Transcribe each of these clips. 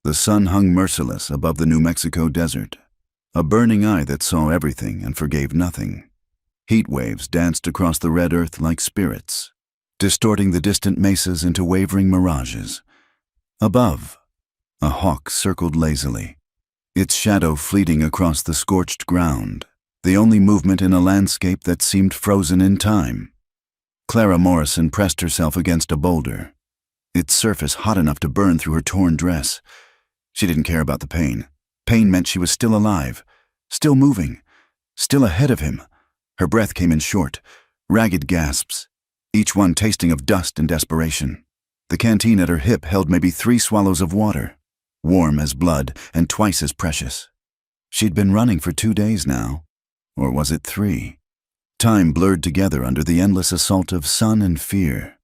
The sun hung merciless above the New Mexico desert, a burning eye that saw everything and forgave nothing. Heat waves danced across the red earth like spirits, distorting the distant mesas into wavering mirages. Above, a hawk circled lazily, its shadow fleeting across the scorched ground, the only movement in a landscape that seemed frozen in time. Clara Morrison pressed herself against a boulder, its surface hot enough to burn through her torn dress. She didn't care about the pain. Pain meant she was still alive, still moving, still ahead of him. Her breath came in short, ragged gasps, each one tasting of dust and desperation. The canteen at her hip held maybe 3 swallows of water, warm as blood and twice as precious. She'd been running for 2 days now, or was it 3? Time blurred together under the endless assault of sun and fear.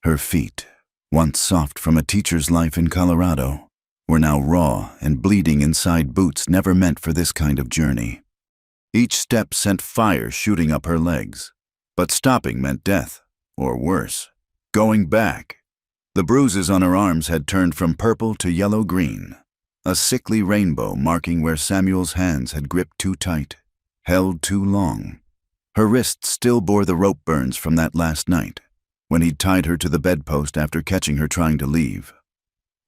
Her feet, once soft from a teacher's life in Colorado, were now raw and bleeding inside boots never meant for this kind of journey. Each step sent fire shooting up her legs, but stopping meant death, or worse, going back. The bruises on her arms had turned from purple to yellow-green, a sickly rainbow marking where Samuel's hands had gripped too tight, held too long. Her wrists still bore the rope burns from that last night, when he'd tied her to the bedpost after catching her trying to leave.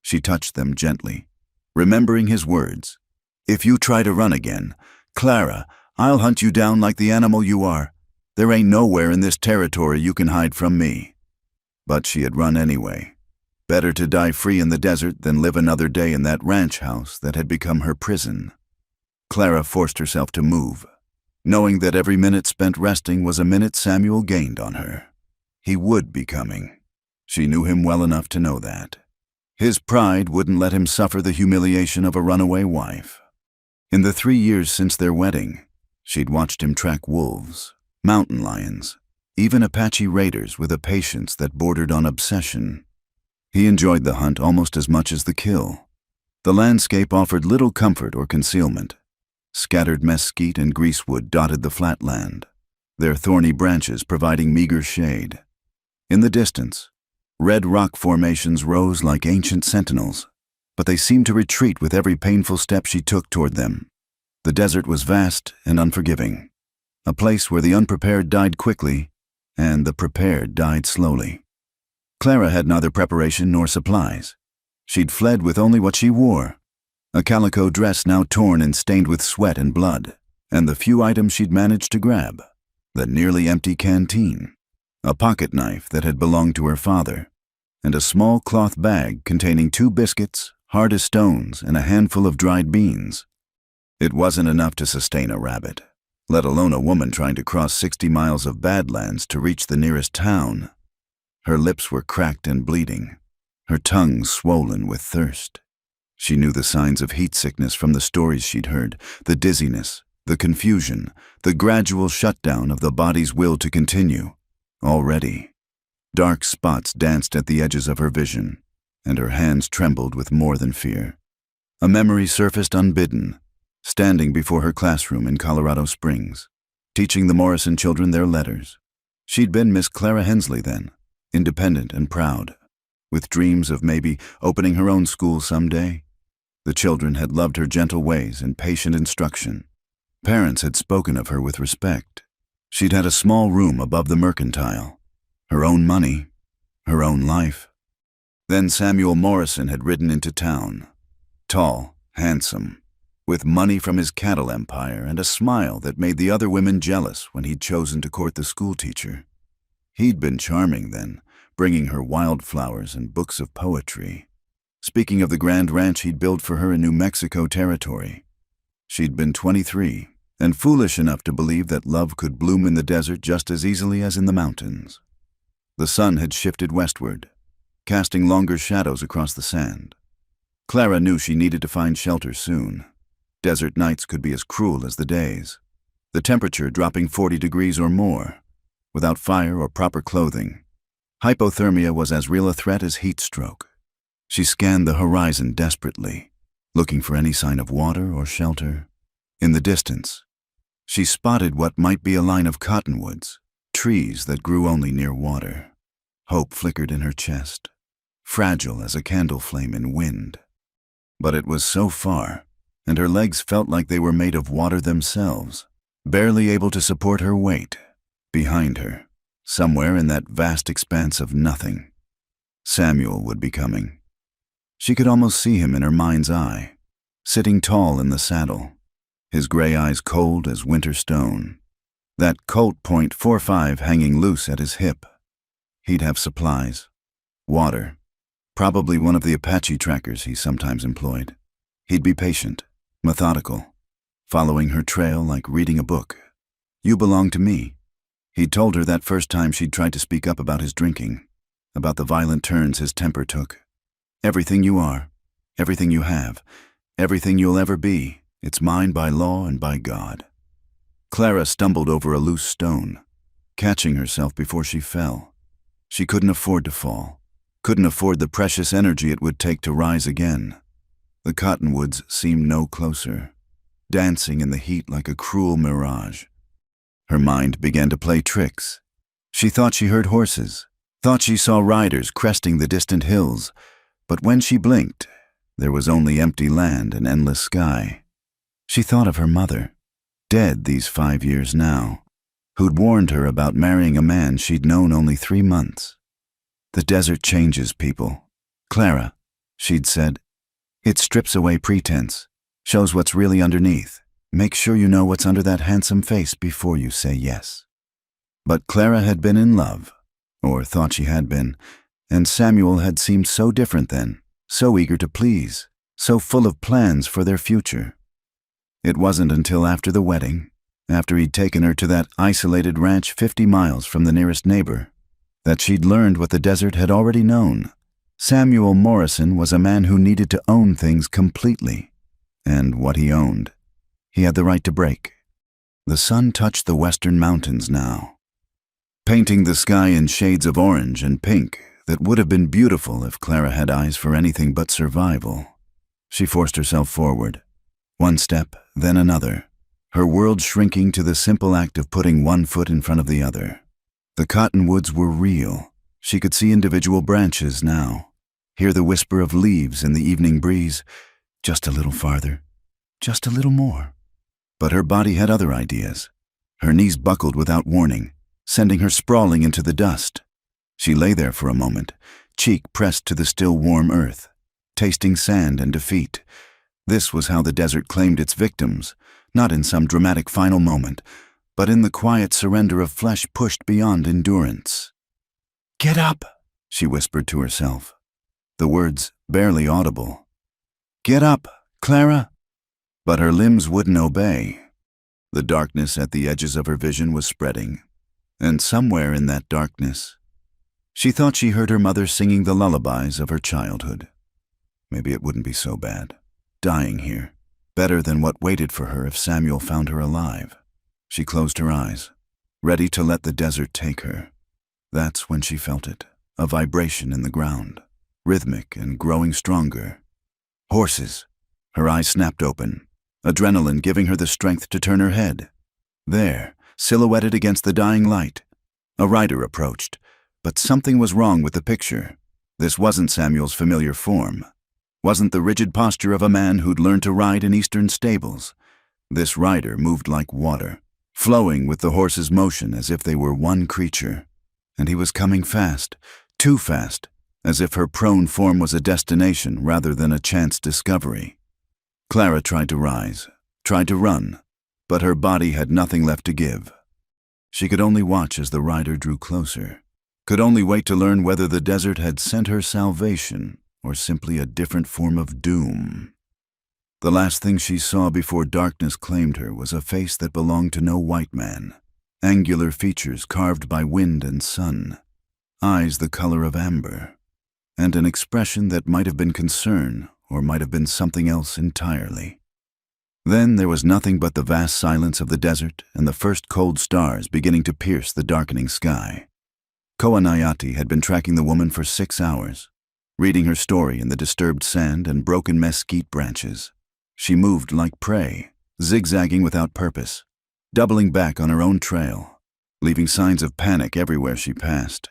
She touched them gently, remembering his words. "If you try to run again, Clara, I'll hunt you down like the animal you are. There ain't nowhere in this territory you can hide from me." But she had run anyway. Better to die free in the desert than live another day in that ranch house that had become her prison. Clara forced herself to move, knowing that every minute spent resting was a minute Samuel gained on her. He would be coming. She knew him well enough to know that. His pride wouldn't let him suffer the humiliation of a runaway wife. In the 3 years since their wedding, she'd watched him track wolves, mountain lions, even Apache raiders with a patience that bordered on obsession. He enjoyed the hunt almost as much as the kill. The landscape offered little comfort or concealment. Scattered mesquite and greasewood dotted the flatland, their thorny branches providing meager shade. In the distance, red rock formations rose like ancient sentinels, but they seemed to retreat with every painful step she took toward them. The desert was vast and unforgiving, a place where the unprepared died quickly and the prepared died slowly. Clara had neither preparation nor supplies. She'd fled with only what she wore, a calico dress now torn and stained with sweat and blood, and the few items she'd managed to grab, the nearly empty canteen, a pocket knife that had belonged to her father, and a small cloth bag containing 2 biscuits, hard as stones, and a handful of dried beans. It wasn't enough to sustain a rabbit, let alone a woman trying to cross 60 miles of badlands to reach the nearest town. Her lips were cracked and bleeding, her tongue swollen with thirst. She knew the signs of heat sickness from the stories she'd heard, the dizziness, the confusion, the gradual shutdown of the body's will to continue. Already, dark spots danced at the edges of her vision, and her hands trembled with more than fear. A memory surfaced unbidden, standing before her classroom in Colorado Springs, teaching the Morrison children their letters. She'd been Miss Clara Hensley then, independent and proud, with dreams of maybe opening her own school someday. The children had loved her gentle ways and patient instruction. Parents had spoken of her with respect. She'd had a small room above the mercantile, her own money, her own life. Then Samuel Morrison had ridden into town, tall, handsome, with money from his cattle empire and a smile that made the other women jealous when he'd chosen to court the schoolteacher. He'd been charming then, bringing her wildflowers and books of poetry, speaking of the grand ranch he'd built for her in New Mexico territory. She'd been 23, and foolish enough to believe that love could bloom in the desert just as easily as in the mountains. The sun had shifted westward, casting longer shadows across the sand. Clara knew she needed to find shelter soon. Desert nights could be as cruel as the days, the temperature dropping 40 degrees or more. Without fire or proper clothing, hypothermia was as real a threat as heat stroke. She scanned the horizon desperately, looking for any sign of water or shelter. In the distance, she spotted what might be a line of cottonwoods, trees that grew only near water. Hope flickered in her chest, fragile as a candle flame in wind. But it was so far, and her legs felt like they were made of water themselves, barely able to support her weight. Behind her, somewhere in that vast expanse of nothing, Samuel would be coming. She could almost see him in her mind's eye, sitting tall in the saddle, his gray eyes cold as winter stone, that Colt .45 hanging loose at his hip. He'd have supplies, water, probably one of the Apache trackers he sometimes employed. He'd be patient, methodical, following her trail like reading a book. "You belong to me." He'd told her that first time she'd tried to speak up about his drinking, about the violent turns his temper took. "Everything you are, everything you have, everything you'll ever be, it's mine by law and by God." Clara stumbled over a loose stone, catching herself before she fell. She couldn't afford to fall, couldn't afford the precious energy it would take to rise again. The cottonwoods seemed no closer, dancing in the heat like a cruel mirage. Her mind began to play tricks. She thought she heard horses, thought she saw riders cresting the distant hills, but when she blinked, there was only empty land and endless sky. She thought of her mother, dead these 5 years now, who'd warned her about marrying a man she'd known only 3 months. "The desert changes people, Clara," she'd said. "It strips away pretense, shows what's really underneath. Make sure you know what's under that handsome face before you say yes." But Clara had been in love, or thought she had been, and Samuel had seemed so different then, so eager to please, so full of plans for their future. It wasn't until after the wedding, after he'd taken her to that isolated ranch 50 miles from the nearest neighbor, that she'd learned what the desert had already known. Samuel Morrison was a man who needed to own things completely, and what he owned, he had the right to break. The sun touched the western mountains now, painting the sky in shades of orange and pink that would have been beautiful if Clara had eyes for anything but survival. She forced herself forward, one step, then another, her world shrinking to the simple act of putting one foot in front of the other. The cottonwoods were real. She could see individual branches now, hear the whisper of leaves in the evening breeze, just a little farther, just a little more. But her body had other ideas. Her knees buckled without warning, sending her sprawling into the dust. She lay there for a moment, cheek pressed to the still warm earth, tasting sand and defeat. This was how the desert claimed its victims, not in some dramatic final moment, but in the quiet surrender of flesh pushed beyond endurance. "Get up," she whispered to herself, the words barely audible. "Get up, Clara." But her limbs wouldn't obey. The darkness at the edges of her vision was spreading, and somewhere in that darkness, she thought she heard her mother singing the lullabies of her childhood. Maybe it wouldn't be so bad, dying here, better than what waited for her if Samuel found her alive. She closed her eyes, ready to let the desert take her. That's when she felt it, a vibration in the ground, rhythmic and growing stronger. Horses. Her eyes snapped open, adrenaline giving her the strength to turn her head. There, silhouetted against the dying light, a rider approached, but something was wrong with the picture. This wasn't Samuel's familiar form, wasn't the rigid posture of a man who'd learned to ride in eastern stables. This rider moved like water, flowing with the horse's motion as if they were one creature. And he was coming fast, too fast, as if her prone form was a destination rather than a chance discovery. Clara tried to rise, tried to run, but her body had nothing left to give. She could only watch as the rider drew closer, could only wait to learn whether the desert had sent her salvation or simply a different form of doom. The last thing she saw before darkness claimed her was a face that belonged to no white man, angular features carved by wind and sun, eyes the color of amber, and an expression that might have been concern or might have been something else entirely. Then there was nothing but the vast silence of the desert and the first cold stars beginning to pierce the darkening sky. Koanayati had been tracking the woman for 6 hours, reading her story in the disturbed sand and broken mesquite branches. She moved like prey, zigzagging without purpose, doubling back on her own trail, leaving signs of panic everywhere she passed.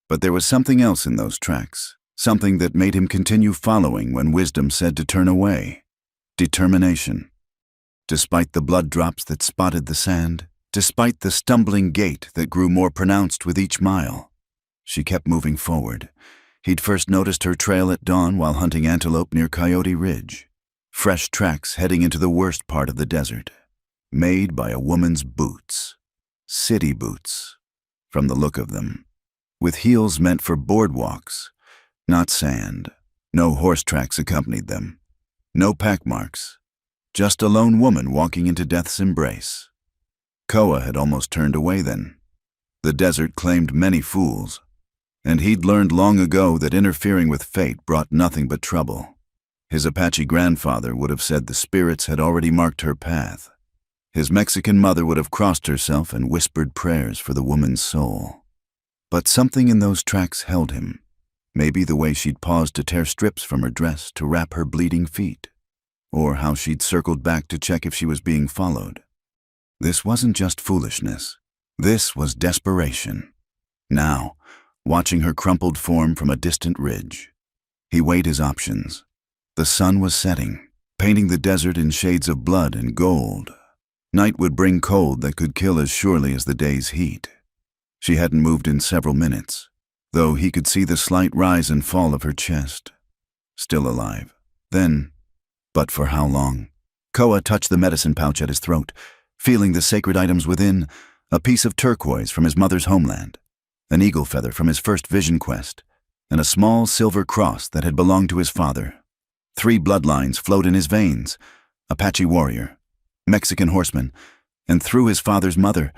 But there was something else in those tracks, Something that made him continue following when wisdom said to turn away. Determination. Despite the blood drops that spotted the sand, despite the stumbling gait that grew more pronounced with each mile, she kept moving forward. He'd first noticed her trail at dawn while hunting antelope near Coyote Ridge. Fresh tracks heading into the worst part of the desert. Made by a woman's boots. City boots, from the look of them. With heels meant for boardwalks, not sand. No horse tracks accompanied them. No pack marks. Just a lone woman walking into death's embrace. Koa had almost turned away then. The desert claimed many fools, and he'd learned long ago that interfering with fate brought nothing but trouble. His Apache grandfather would have said the spirits had already marked her path. His Mexican mother would have crossed herself and whispered prayers for the woman's soul. But something in those tracks held him. Maybe the way she'd paused to tear strips from her dress to wrap her bleeding feet. Or how she'd circled back to check if she was being followed. This wasn't just foolishness. This was desperation. Now, watching her crumpled form from a distant ridge, he weighed his options. The sun was setting, painting the desert in shades of blood and gold. Night would bring cold that could kill as surely as the day's heat. She hadn't moved in several minutes, though he could see the slight rise and fall of her chest. Still alive. Then, but for how long? Koa touched the medicine pouch at his throat, feeling the sacred items within, a piece of turquoise from his mother's homeland, an eagle feather from his first vision quest, and a small silver cross that had belonged to his father. 3 bloodlines flowed in his veins, Apache warrior, Mexican horseman, and through his father's mother,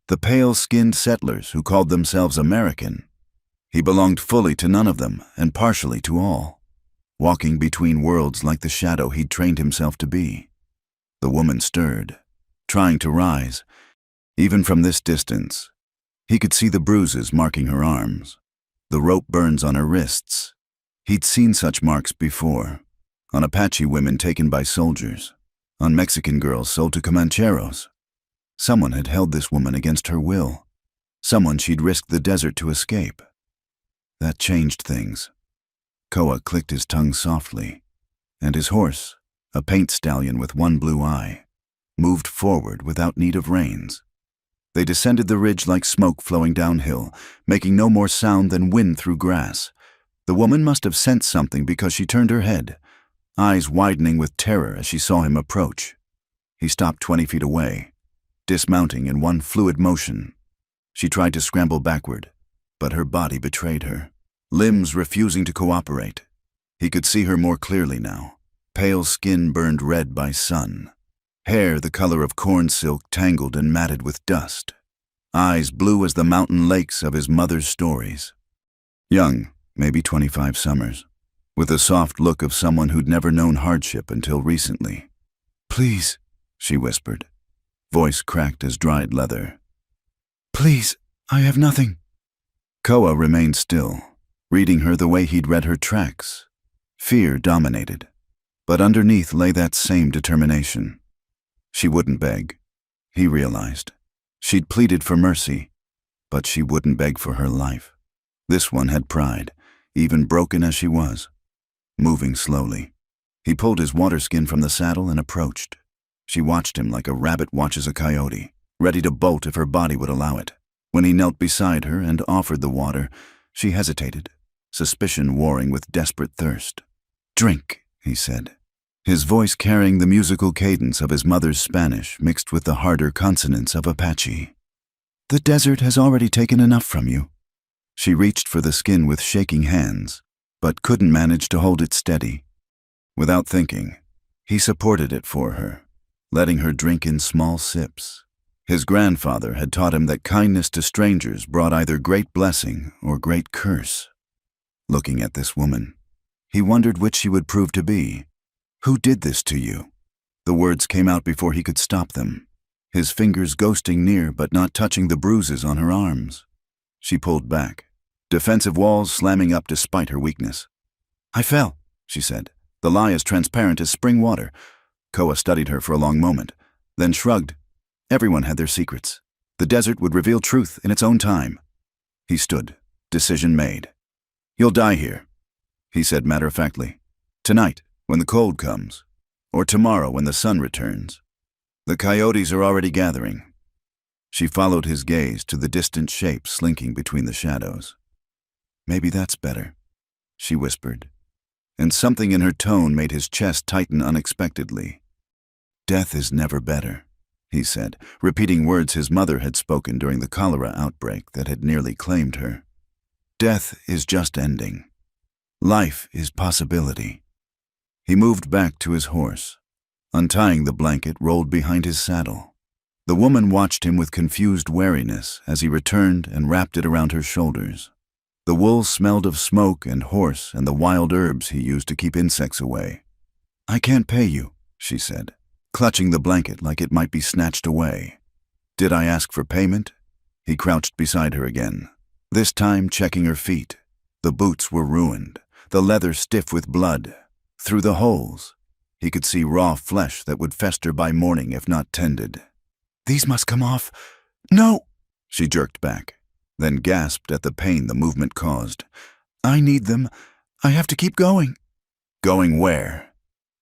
the pale-skinned settlers who called themselves American. He belonged fully to none of them and partially to all, walking between worlds like the shadow he'd trained himself to be. The woman stirred, trying to rise. Even from this distance, he could see the bruises marking her arms, the rope burns on her wrists. He'd seen such marks before, on Apache women taken by soldiers, on Mexican girls sold to Comancheros. Someone had held this woman against her will. Someone she'd risked the desert to escape. That changed things. Koa clicked his tongue softly, and his horse, a paint stallion with one blue eye, moved forward without need of reins. They descended the ridge like smoke flowing downhill, making no more sound than wind through grass. The woman must have sensed something because she turned her head, eyes widening with terror as she saw him approach. He stopped 20 feet away, dismounting in one fluid motion. She tried to scramble backward, but her body betrayed her, limbs refusing to cooperate. He could see her more clearly now, pale skin burned red by sun, hair the color of corn silk tangled and matted with dust, eyes blue as the mountain lakes of his mother's stories. Young, maybe 25 summers, with the soft look of someone who'd never known hardship until recently. "Please," she whispered, voice cracked as dried leather. "Please, I have nothing." Koa remained still, reading her the way he'd read her tracks. Fear dominated, but underneath lay that same determination. She wouldn't beg, he realized. She'd pleaded for mercy, but she wouldn't beg for her life. This one had pride, even broken as she was. Moving slowly, he pulled his water skin from the saddle and approached. She watched him like a rabbit watches a coyote, ready to bolt if her body would allow it. When he knelt beside her and offered the water, she hesitated, suspicion warring with desperate thirst. "Drink," he said, his voice carrying the musical cadence of his mother's Spanish mixed with the harder consonants of Apache. "The desert has already taken enough from you." She reached for the skin with shaking hands, but couldn't manage to hold it steady. Without thinking, he supported it for her, letting her drink in small sips. His grandfather had taught him that kindness to strangers brought either great blessing or great curse. Looking at this woman, he wondered which she would prove to be. "Who did this to you?" The words came out before he could stop them, his fingers ghosting near but not touching the bruises on her arms. She pulled back, defensive walls slamming up despite her weakness. "I fell," she said, the lie as transparent as spring water. Koa studied her for a long moment, then shrugged. Everyone had their secrets. The desert would reveal truth in its own time. He stood, decision made. "You'll die here." he said matter-of-factly. Tonight, when the cold comes, or tomorrow when the sun returns. The coyotes are already gathering. She followed his gaze to the distant shape slinking between the shadows. Maybe that's better, she whispered, and something in her tone made his chest tighten unexpectedly. Death is never better, he said, repeating words his mother had spoken during the cholera outbreak that had nearly claimed her. Death is just ending. Life is possibility. He moved back to his horse, untying the blanket rolled behind his saddle. The woman watched him with confused wariness as he returned and wrapped it around her shoulders. The wool smelled of smoke and horse and the wild herbs he used to keep insects away. I can't pay you, she said, clutching the blanket like it might be snatched away. Did I ask for payment? He crouched beside her again, this time checking her feet. The boots were ruined, the leather stiff with blood. Through the holes, he could see raw flesh that would fester by morning if not tended. These must come off. No, she jerked back, then gasped at the pain the movement caused. I need them. I have to keep going. Going where?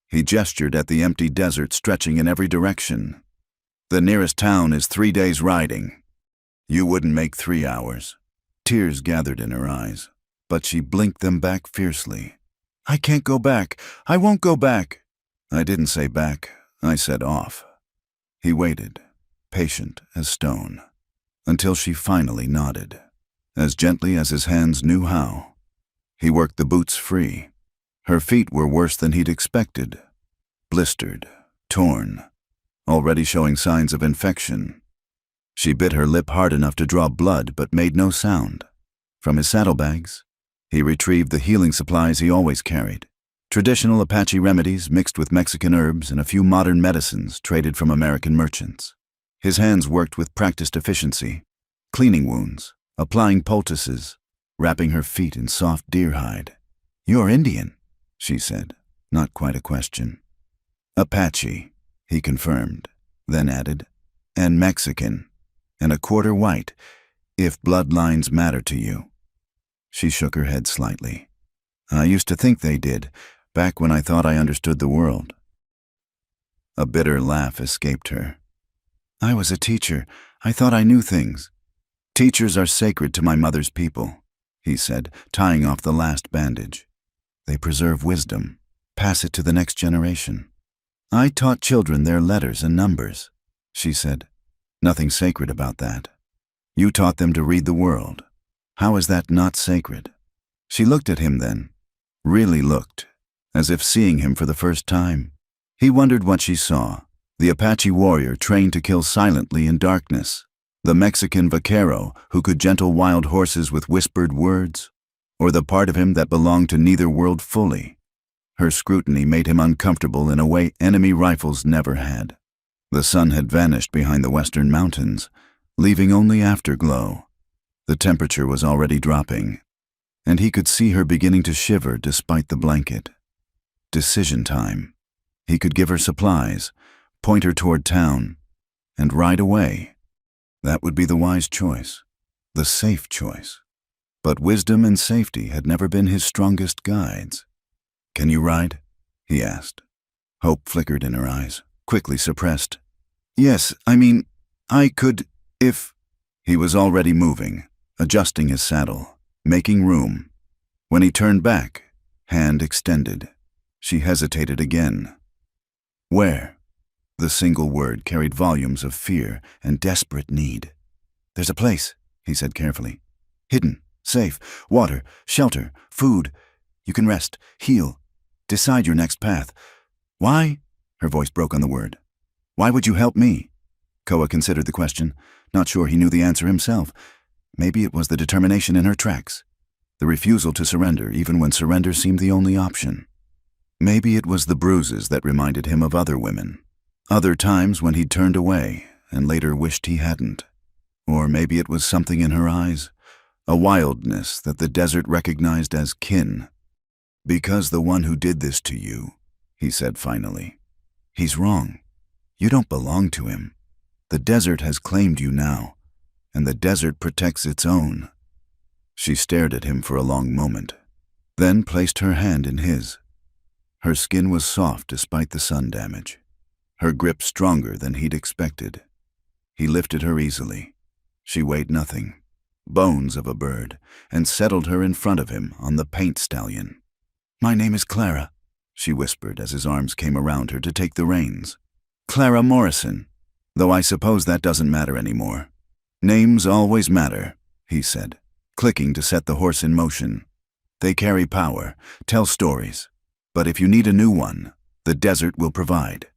He gestured at the empty desert stretching in every direction. The nearest town is 3 days riding. You wouldn't make 3 hours. Tears gathered in her eyes, but she blinked them back fiercely. I can't go back. I won't go back. I didn't say back. I said off. He waited, patient as stone, until she finally nodded, as gently as his hands knew how. He worked the boots free. Her feet were worse than he'd expected. Blistered, torn, already showing signs of infection. She bit her lip hard enough to draw blood but made no sound. From his saddlebags, he retrieved the healing supplies he always carried. Traditional Apache remedies mixed with Mexican herbs and a few modern medicines traded from American merchants. His hands worked with practiced efficiency, cleaning wounds, applying poultices, wrapping her feet in soft deer hide. You're Indian, she said, not quite a question. Apache, he confirmed, then added, and Mexican, and a quarter white, if bloodlines matter to you. She shook her head slightly. I used to think they did, back when I thought I understood the world. A bitter laugh escaped her. I was a teacher. I thought I knew things. Teachers are sacred to my mother's people, he said, tying off the last bandage. They preserve wisdom, pass it to the next generation. I taught children their letters and numbers, she said. Nothing sacred about that. You taught them to read the world. How is that not sacred? She looked at him then, really looked, as if seeing him for the first time. He wondered what she saw, the Apache warrior trained to kill silently in darkness, the Mexican vaquero who could gentle wild horses with whispered words, or the part of him that belonged to neither world fully. Her scrutiny made him uncomfortable in a way enemy rifles never had. The sun had vanished behind the western mountains, leaving only afterglow. The temperature was already dropping, and he could see her beginning to shiver despite the blanket. Decision time. He could give her supplies, point her toward town, and ride away. That would be the wise choice, the safe choice. But wisdom and safety had never been his strongest guides. Can you ride? He asked. Hope flickered in her eyes, quickly suppressed. Yes, I could, if... He was already moving, adjusting his saddle, making room. When he turned back, hand extended, she hesitated again. Where? The single word carried volumes of fear and desperate need. There's a place, he said carefully. Hidden, safe, water, shelter, food. You can rest, heal, decide your next path. Why? Her voice broke on the word. Why would you help me? Koa considered the question, not sure he knew the answer himself. Maybe it was the determination in her tracks, the refusal to surrender even when surrender seemed the only option. Maybe it was the bruises that reminded him of other women, other times when he'd turned away and later wished he hadn't. Or maybe it was something in her eyes, a wildness that the desert recognized as kin. Because the one who did this to you, he said finally, he's wrong. You don't belong to him. The desert has claimed you now, and the desert protects its own. She stared at him for a long moment, then placed her hand in his. Her skin was soft despite the sun damage, her grip stronger than he'd expected. He lifted her easily. She weighed nothing, bones of a bird, and settled her in front of him on the paint stallion. "My name is Clara," she whispered as his arms came around her to take the reins. "Clara Morrison, though I suppose that doesn't matter anymore." "Names always matter," he said, clicking to set the horse in motion. "They carry power, tell stories, but if you need a new one, the desert will provide."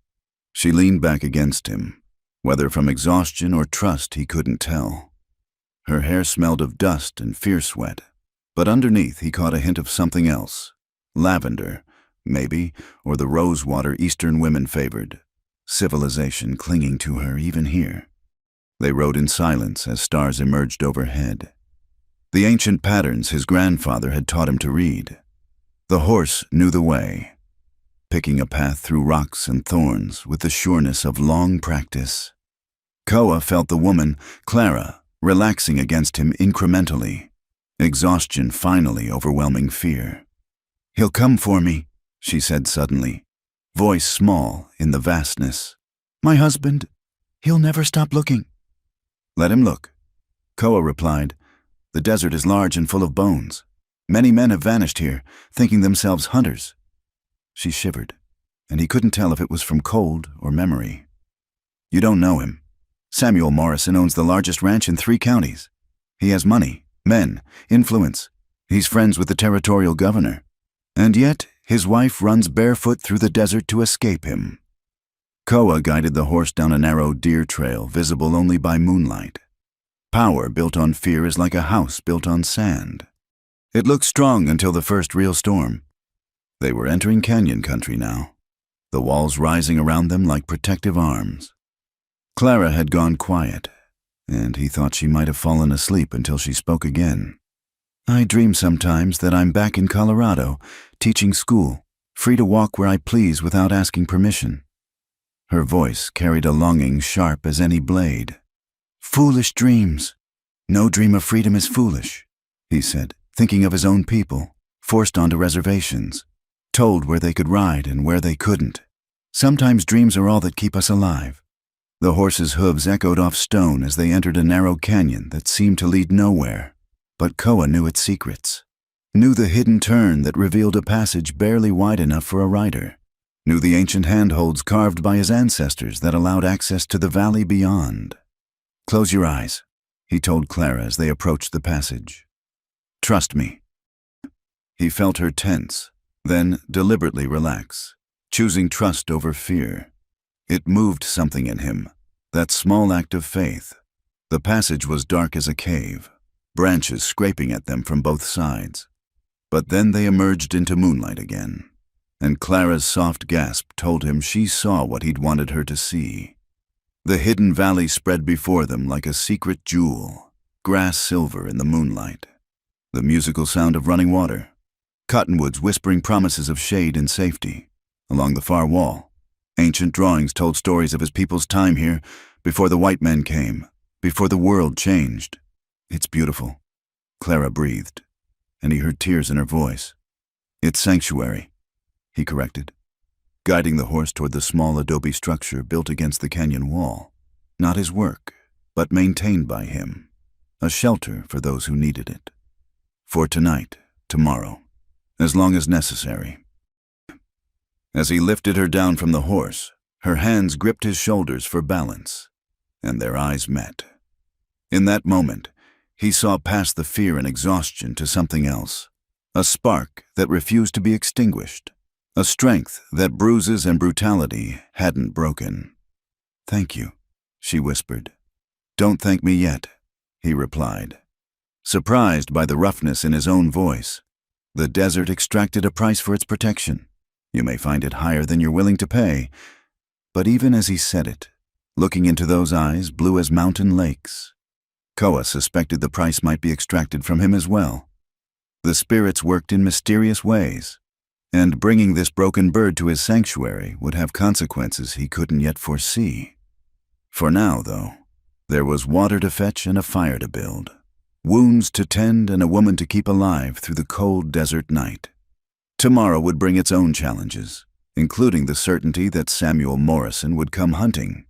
She leaned back against him, whether from exhaustion or trust he couldn't tell. Her hair smelled of dust and fierce sweat, but underneath he caught a hint of something else. Lavender, maybe, or the rosewater Eastern women favored. Civilization clinging to her even here. They rode in silence as stars emerged overhead. The ancient patterns his grandfather had taught him to read. The horse knew the way, picking a path through rocks and thorns with the sureness of long practice. Koa felt the woman, Clara, relaxing against him incrementally, exhaustion finally overwhelming fear. "He'll come for me," she said suddenly, voice small in the vastness. "My husband, he'll never stop looking." "Let him look," Koa replied. "The desert is large and full of bones. Many men have vanished here, thinking themselves hunters." She shivered, and he couldn't tell if it was from cold or memory. "You don't know him. Samuel Morrison owns the largest ranch in 3 counties. He has money, men, influence. He's friends with the territorial governor. And yet, his wife runs barefoot through the desert to escape him." Koa guided the horse down a narrow deer trail visible only by moonlight. Power built on fear is like a house built on sand. It looked strong until the first real storm. They were entering canyon country now, the walls rising around them like protective arms. Clara had gone quiet, and he thought she might have fallen asleep until she spoke again. "I dream sometimes that I'm back in Colorado, teaching school, free to walk where I please without asking permission." Her voice carried a longing sharp as any blade. "Foolish dreams. No dream of freedom is foolish," he said, thinking of his own people, forced onto reservations, told where they could ride and where they couldn't. Sometimes dreams are all that keep us alive. The horse's hooves echoed off stone as they entered a narrow canyon that seemed to lead nowhere. But Koa knew its secrets, knew the hidden turn that revealed a passage barely wide enough for a rider, knew the ancient handholds carved by his ancestors that allowed access to the valley beyond. "Close your eyes," he told Clara as they approached the passage. "Trust me." He felt her tense, then deliberately relax, choosing trust over fear. It moved something in him, that small act of faith. The passage was dark as a cave, branches scraping at them from both sides. But then they emerged into moonlight again, and Clara's soft gasp told him she saw what he'd wanted her to see. The hidden valley spread before them like a secret jewel, grass silver in the moonlight. The musical sound of running water, cottonwoods whispering promises of shade and safety. Along the far wall, ancient drawings told stories of his people's time here before the white men came, before the world changed. "It's beautiful," Clara breathed, and he heard tears in her voice. "It's sanctuary," he corrected, guiding the horse toward the small adobe structure built against the canyon wall. Not his work, but maintained by him, a shelter for those who needed it. For tonight, tomorrow, as long as necessary. As he lifted her down from the horse, her hands gripped his shoulders for balance, and their eyes met. In that moment, he saw past the fear and exhaustion to something else, a spark that refused to be extinguished, a strength that bruises and brutality hadn't broken. "Thank you," she whispered. "Don't thank me yet," he replied. Surprised by the roughness in his own voice, the desert extracted a price for its protection. You may find it higher than you're willing to pay. But even as he said it, looking into those eyes blue as mountain lakes, Koa suspected the price might be extracted from him as well. The spirits worked in mysterious ways, and bringing this broken bird to his sanctuary would have consequences he couldn't yet foresee. For now, though, there was water to fetch and a fire to build, wounds to tend and a woman to keep alive through the cold desert night. Tomorrow would bring its own challenges, including the certainty that Samuel Morrison would come hunting.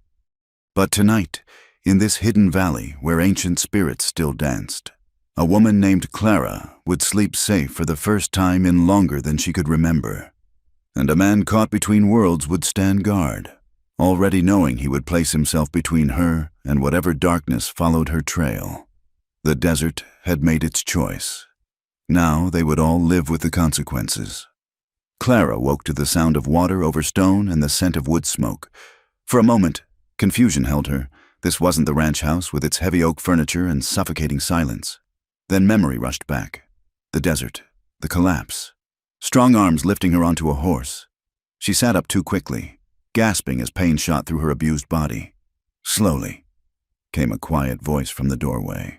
But tonight, in this hidden valley where ancient spirits still danced, a woman named Clara would sleep safe for the first time in longer than she could remember. And a man caught between worlds would stand guard, already knowing he would place himself between her and whatever darkness followed her trail. The desert had made its choice. Now they would all live with the consequences. Clara woke to the sound of water over stone and the scent of wood smoke. For a moment, confusion held her. This wasn't the ranch house with its heavy oak furniture and suffocating silence. Then memory rushed back. The desert, the collapse. Strong arms lifting her onto a horse. She sat up too quickly, gasping as pain shot through her abused body. Slowly came a quiet voice from the doorway.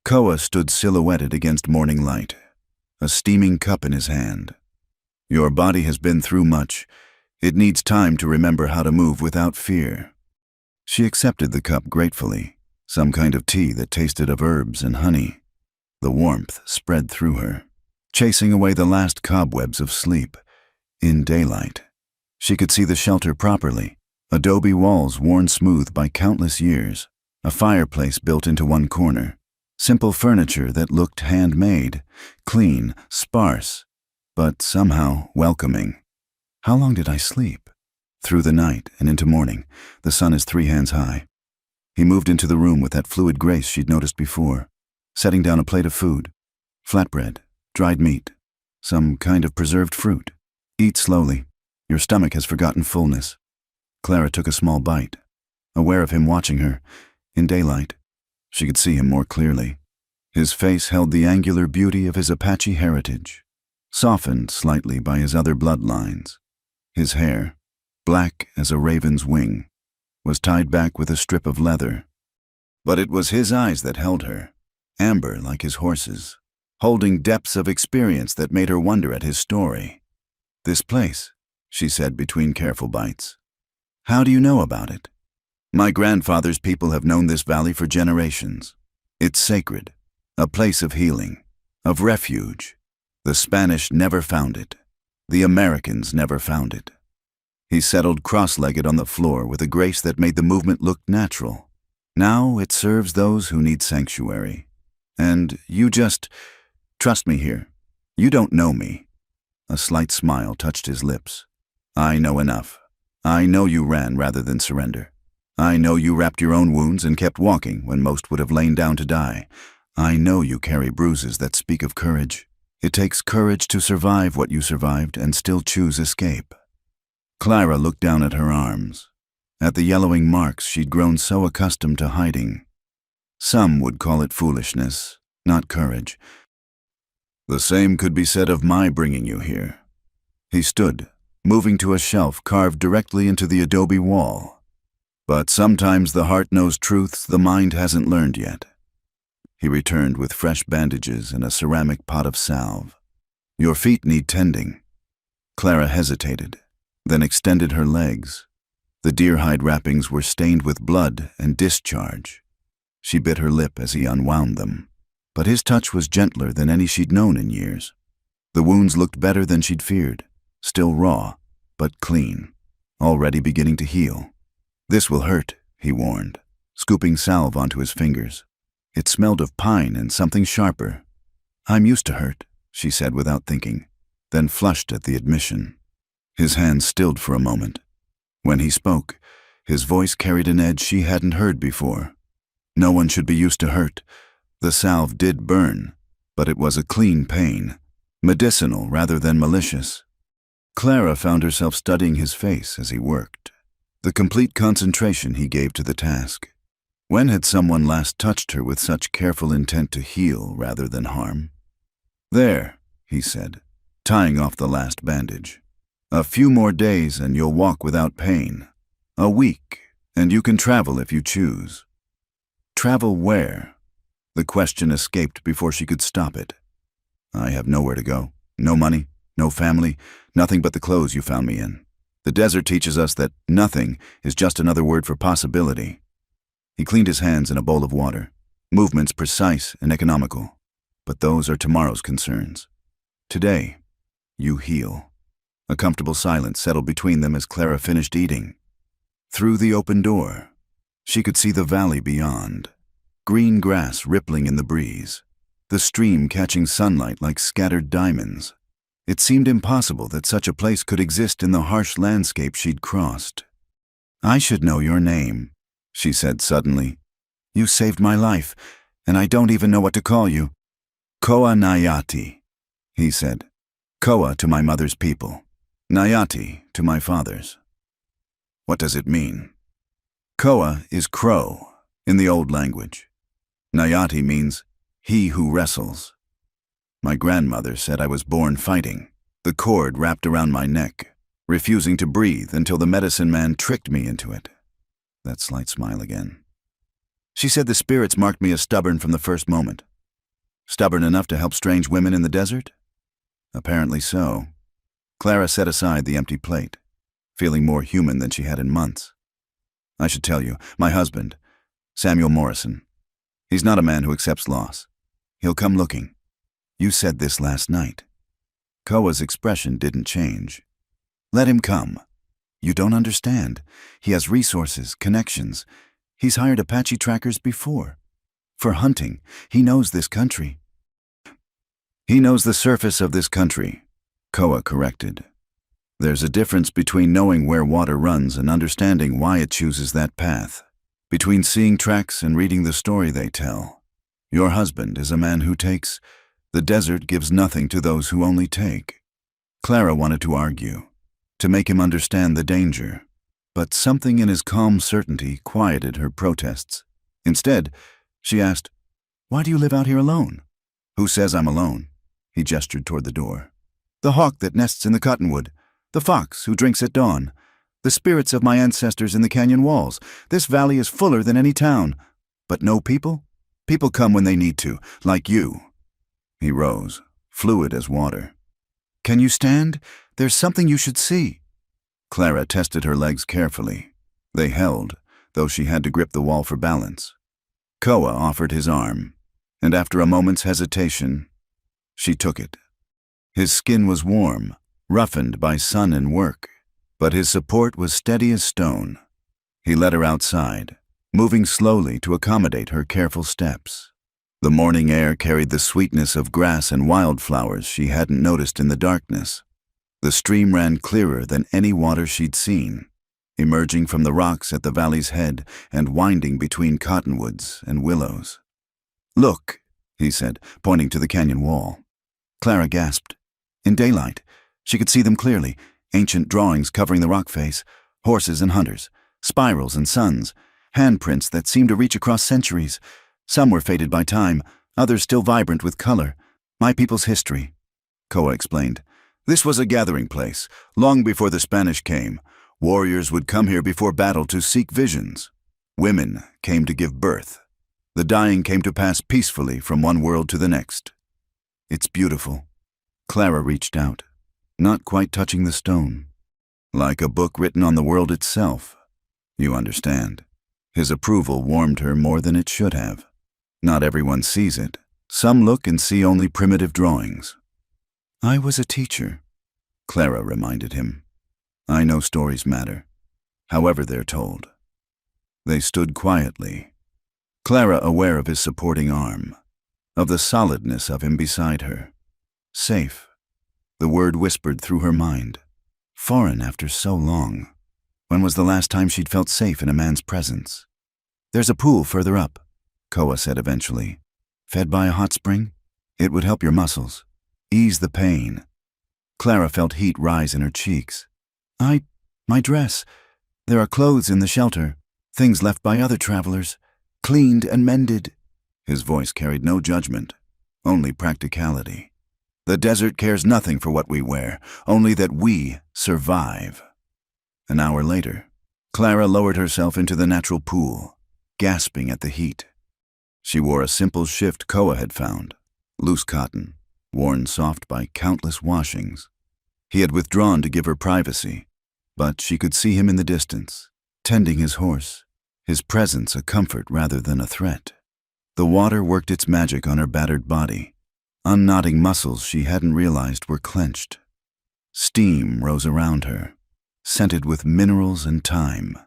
Koa stood silhouetted against morning light, a steaming cup in his hand. Your body has been through much. It needs time to remember how to move without fear. She accepted the cup gratefully, some kind of tea that tasted of herbs and honey. The warmth spread through her, chasing away the last cobwebs of sleep. In daylight, she could see the shelter properly, adobe walls worn smooth by countless years, a fireplace built into one corner, simple furniture that looked handmade, clean, sparse, but somehow welcoming. How long did I sleep? Through the night and into morning, the sun is 3 hands high. He moved into the room with that fluid grace she'd noticed before, setting down a plate of food, flatbread, dried meat, some kind of preserved fruit. Eat slowly. Your stomach has forgotten fullness. Clara took a small bite, aware of him watching her. In daylight, she could see him more clearly. His face held the angular beauty of his Apache heritage, softened slightly by his other bloodlines. His hair, black as a raven's wing, was tied back with a strip of leather. But it was his eyes that held her, amber like his horse's, holding depths of experience that made her wonder at his story. "This place," she said between careful bites. "How do you know about it?" "My grandfather's people have known this valley for generations. It's sacred, a place of healing, of refuge. The Spanish never found it. The Americans never found it." He settled cross-legged on the floor with a grace that made the movement look natural. "Now it serves those who need sanctuary. And you just trust me here. You don't know me." A slight smile touched his lips. "I know enough. I know you ran rather than surrender. I know you wrapped your own wounds and kept walking when most would have lain down to die. I know you carry bruises that speak of courage. It takes courage to survive what you survived and still choose escape." Clara looked down at her arms, at the yellowing marks she'd grown so accustomed to hiding. Some would call it foolishness, not courage. "The same could be said of my bringing you here." He stood, moving to a shelf carved directly into the adobe wall. "But sometimes the heart knows truths the mind hasn't learned yet." He returned with fresh bandages and a ceramic pot of salve. "Your feet need tending." Clara hesitated, then extended her legs. The deer-hide wrappings were stained with blood and discharge. She bit her lip as he unwound them, but his touch was gentler than any she'd known in years. The wounds looked better than she'd feared, still raw, but clean, already beginning to heal. "This will hurt," he warned, scooping salve onto his fingers. It smelled of pine and something sharper. "I'm used to hurt," she said without thinking, then flushed at the admission. His hands stilled for a moment. When he spoke, his voice carried an edge she hadn't heard before. No one should be used to hurt. The salve did burn, but it was a clean pain, medicinal rather than malicious. Clara found herself studying his face as he worked, the complete concentration he gave to the task. When had someone last touched her with such careful intent to heal rather than harm? "There," he said, tying off the last bandage. "A few more days and you'll walk without pain. A week, and you can travel if you choose." Travel where? The question escaped before she could stop it. "I have nowhere to go. No money, no family, nothing but the clothes you found me in. The desert teaches us that nothing is just another word for possibility." He cleaned his hands in a bowl of water, movements precise and economical. But those are tomorrow's concerns. Today, You heal. A comfortable silence settled between them as Clara finished eating. Through the open door, she could see the valley beyond. Green grass rippling in the breeze, the stream catching sunlight like scattered diamonds. It seemed impossible that such a place could exist in the harsh landscape she'd crossed. "I should know your name," she said suddenly. "You saved my life, and I don't even know what to call you." "Koa Nayati," he said. "Koa to my mother's people, Nayati to my father's." "What does it mean?" "Koa is crow in the old language. Nayati means he who wrestles. My grandmother said I was born fighting, the cord wrapped around my neck, refusing to breathe until the medicine man tricked me into it." That slight smile again. "She said the spirits marked me as stubborn from the first moment." "Stubborn enough to help strange women in the desert?" "Apparently so." Clara set aside the empty plate, feeling more human than she had in months. "I should tell you, my husband, Samuel Morrison. He's not a man who accepts loss. He'll come looking. You said this last night." Koa's expression didn't change. "Let him come. You don't understand. He has resources, connections. He's hired Apache trackers before. For hunting, he knows this country." "He knows the surface of this country," Koa corrected. "There's a difference between knowing where water runs and understanding why it chooses that path. Between seeing tracks and reading the story they tell. Your husband is a man who takes. The desert gives nothing to those who only take." Clara wanted to argue, to make him understand the danger, but something in his calm certainty quieted her protests. Instead, she asked, "Why do you live out here alone?" "Who says I'm alone?" He gestured toward the door. "The hawk that nests in the cottonwood, the fox who drinks at dawn, the spirits of my ancestors in the canyon walls. This valley is fuller than any town. But no people? People come when they need to, like you." He rose, fluid as water. "Can you stand? There's something you should see." Clara tested her legs carefully. They held, though she had to grip the wall for balance. Koa offered his arm, and after a moment's hesitation, she took it. His skin was warm, roughened by sun and work, but his support was steady as stone. He led her outside, moving slowly to accommodate her careful steps. The morning air carried the sweetness of grass and wildflowers she hadn't noticed in the darkness. The stream ran clearer than any water she'd seen, emerging from the rocks at the valley's head and winding between cottonwoods and willows. "Look," he said, pointing to the canyon wall. Clara gasped. In daylight, she could see them clearly, ancient drawings covering the rock face, horses and hunters, spirals and suns, handprints that seemed to reach across centuries. Some were faded by time, others still vibrant with color. "My people's history," Koa explained. "This was a gathering place, long before the Spanish came. Warriors would come here before battle to seek visions. Women came to give birth. The dying came to pass peacefully from one world to the next." "It's beautiful." Clara reached out, not quite touching the stone. "Like a book written on the world itself. You understand." His approval warmed her more than it should have. Not everyone sees it. Some look and see only primitive drawings. "I was a teacher," Clara reminded him. "I know stories matter, however they're told." They stood quietly, Clara aware of his supporting arm, of the solidness of him beside her. Safe. The word whispered through her mind. Foreign after so long. When was the last time she'd felt safe in a man's presence? "There's a pool further up," Koa said eventually. "Fed by a hot spring? It would help your muscles. Ease the pain." Clara felt heat rise in her cheeks. My dress. There are clothes in the shelter, things left by other travelers, cleaned and mended." His voice carried no judgment, only practicality. "The desert cares nothing for what we wear, only that we survive." An hour later, Clara lowered herself into the natural pool, gasping at the heat. She wore a simple shift Koa had found, loose cotton, worn soft by countless washings. He had withdrawn to give her privacy, but she could see him in the distance, tending his horse, his presence a comfort rather than a threat. The water worked its magic on her battered body, unknotting muscles she hadn't realized were clenched. Steam rose around her, scented with minerals and thyme.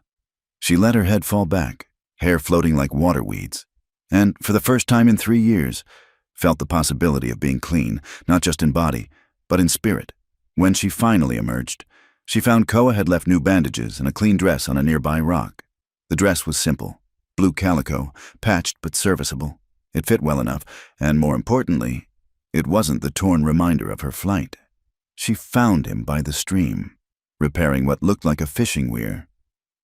She let her head fall back, hair floating like water weeds, and, for the first time in 3 years, felt the possibility of being clean, not just in body, but in spirit. When she finally emerged, she found Koa had left new bandages and a clean dress on a nearby rock. The dress was simple, blue calico, patched but serviceable. It fit well enough, and more importantly, it wasn't the torn reminder of her flight. She found him by the stream, repairing what looked like a fishing weir.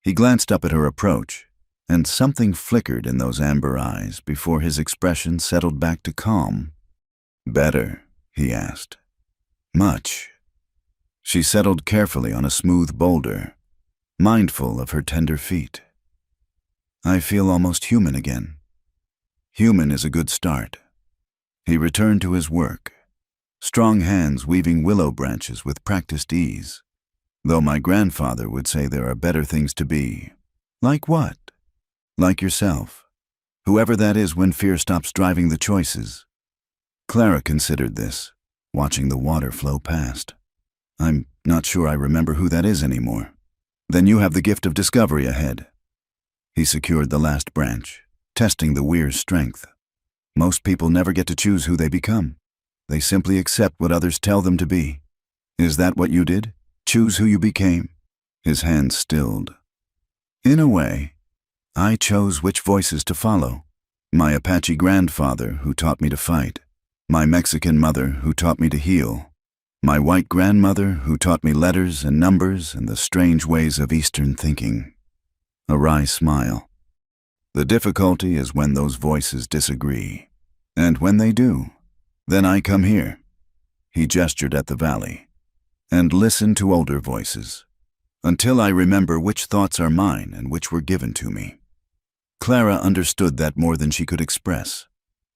He glanced up at her approach, and something flickered in those amber eyes before his expression settled back to calm. "Better?" he asked. "Much." She settled carefully on a smooth boulder, mindful of her tender feet. "I feel almost human again." Human is a good start. He returned to his work, strong hands weaving willow branches with practiced ease. "Though my grandfather would say there are better things to be." "Like what?" "Like yourself. Whoever that is when fear stops driving the choices." Clara considered this, watching the water flow past. "I'm not sure I remember who that is anymore." "Then you have the gift of discovery ahead." He secured the last branch, testing the weir's strength. "Most people never get to choose who they become. They simply accept what others tell them to be." "Is that what you did? Choose who you became?" His hands stilled. "In a way, I chose which voices to follow. My Apache grandfather, who taught me to fight. My Mexican mother, who taught me to heal. My white grandmother, who taught me letters and numbers and the strange ways of Eastern thinking." A wry smile. "The difficulty is when those voices disagree. And when they do, then I come here." He gestured at the valley. "And listen to older voices, until I remember which thoughts are mine and which were given to me." Clara understood that more than she could express.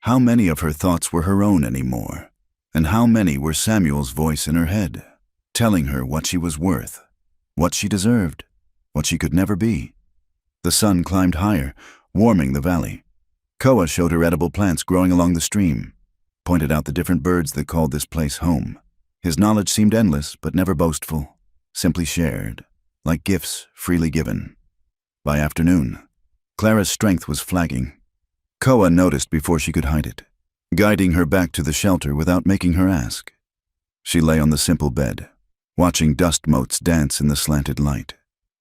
How many of her thoughts were her own anymore, and how many were Samuel's voice in her head, telling her what she was worth, what she deserved, what she could never be. The sun climbed higher, warming the valley. Koa showed her edible plants growing along the stream, pointed out the different birds that called this place home. His knowledge seemed endless, but never boastful, simply shared, like gifts freely given. By afternoon, Clara's strength was flagging. Koa noticed before she could hide it, guiding her back to the shelter without making her ask. She lay on the simple bed, watching dust motes dance in the slanted light,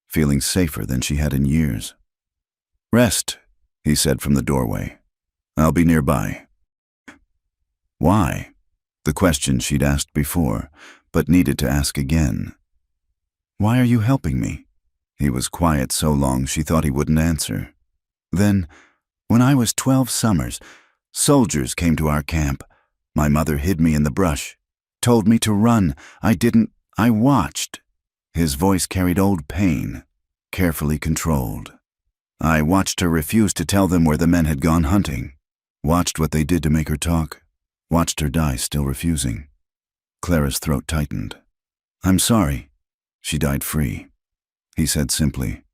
feeling safer than she had in years. "Rest," he said from the doorway. "I'll be nearby." Why? The question she'd asked before, but needed to ask again. "Why are you helping me?" He was quiet so long she thought he wouldn't answer. "Then, when I was 12 summers, soldiers came to our camp. My mother hid me in the brush, told me to run. I didn't. I watched." His voice carried old pain, carefully controlled. "I watched her refuse to tell them where the men had gone hunting. Watched what they did to make her talk. Watched her die still refusing." Clara's throat tightened. "I'm sorry." She died free. He said simply.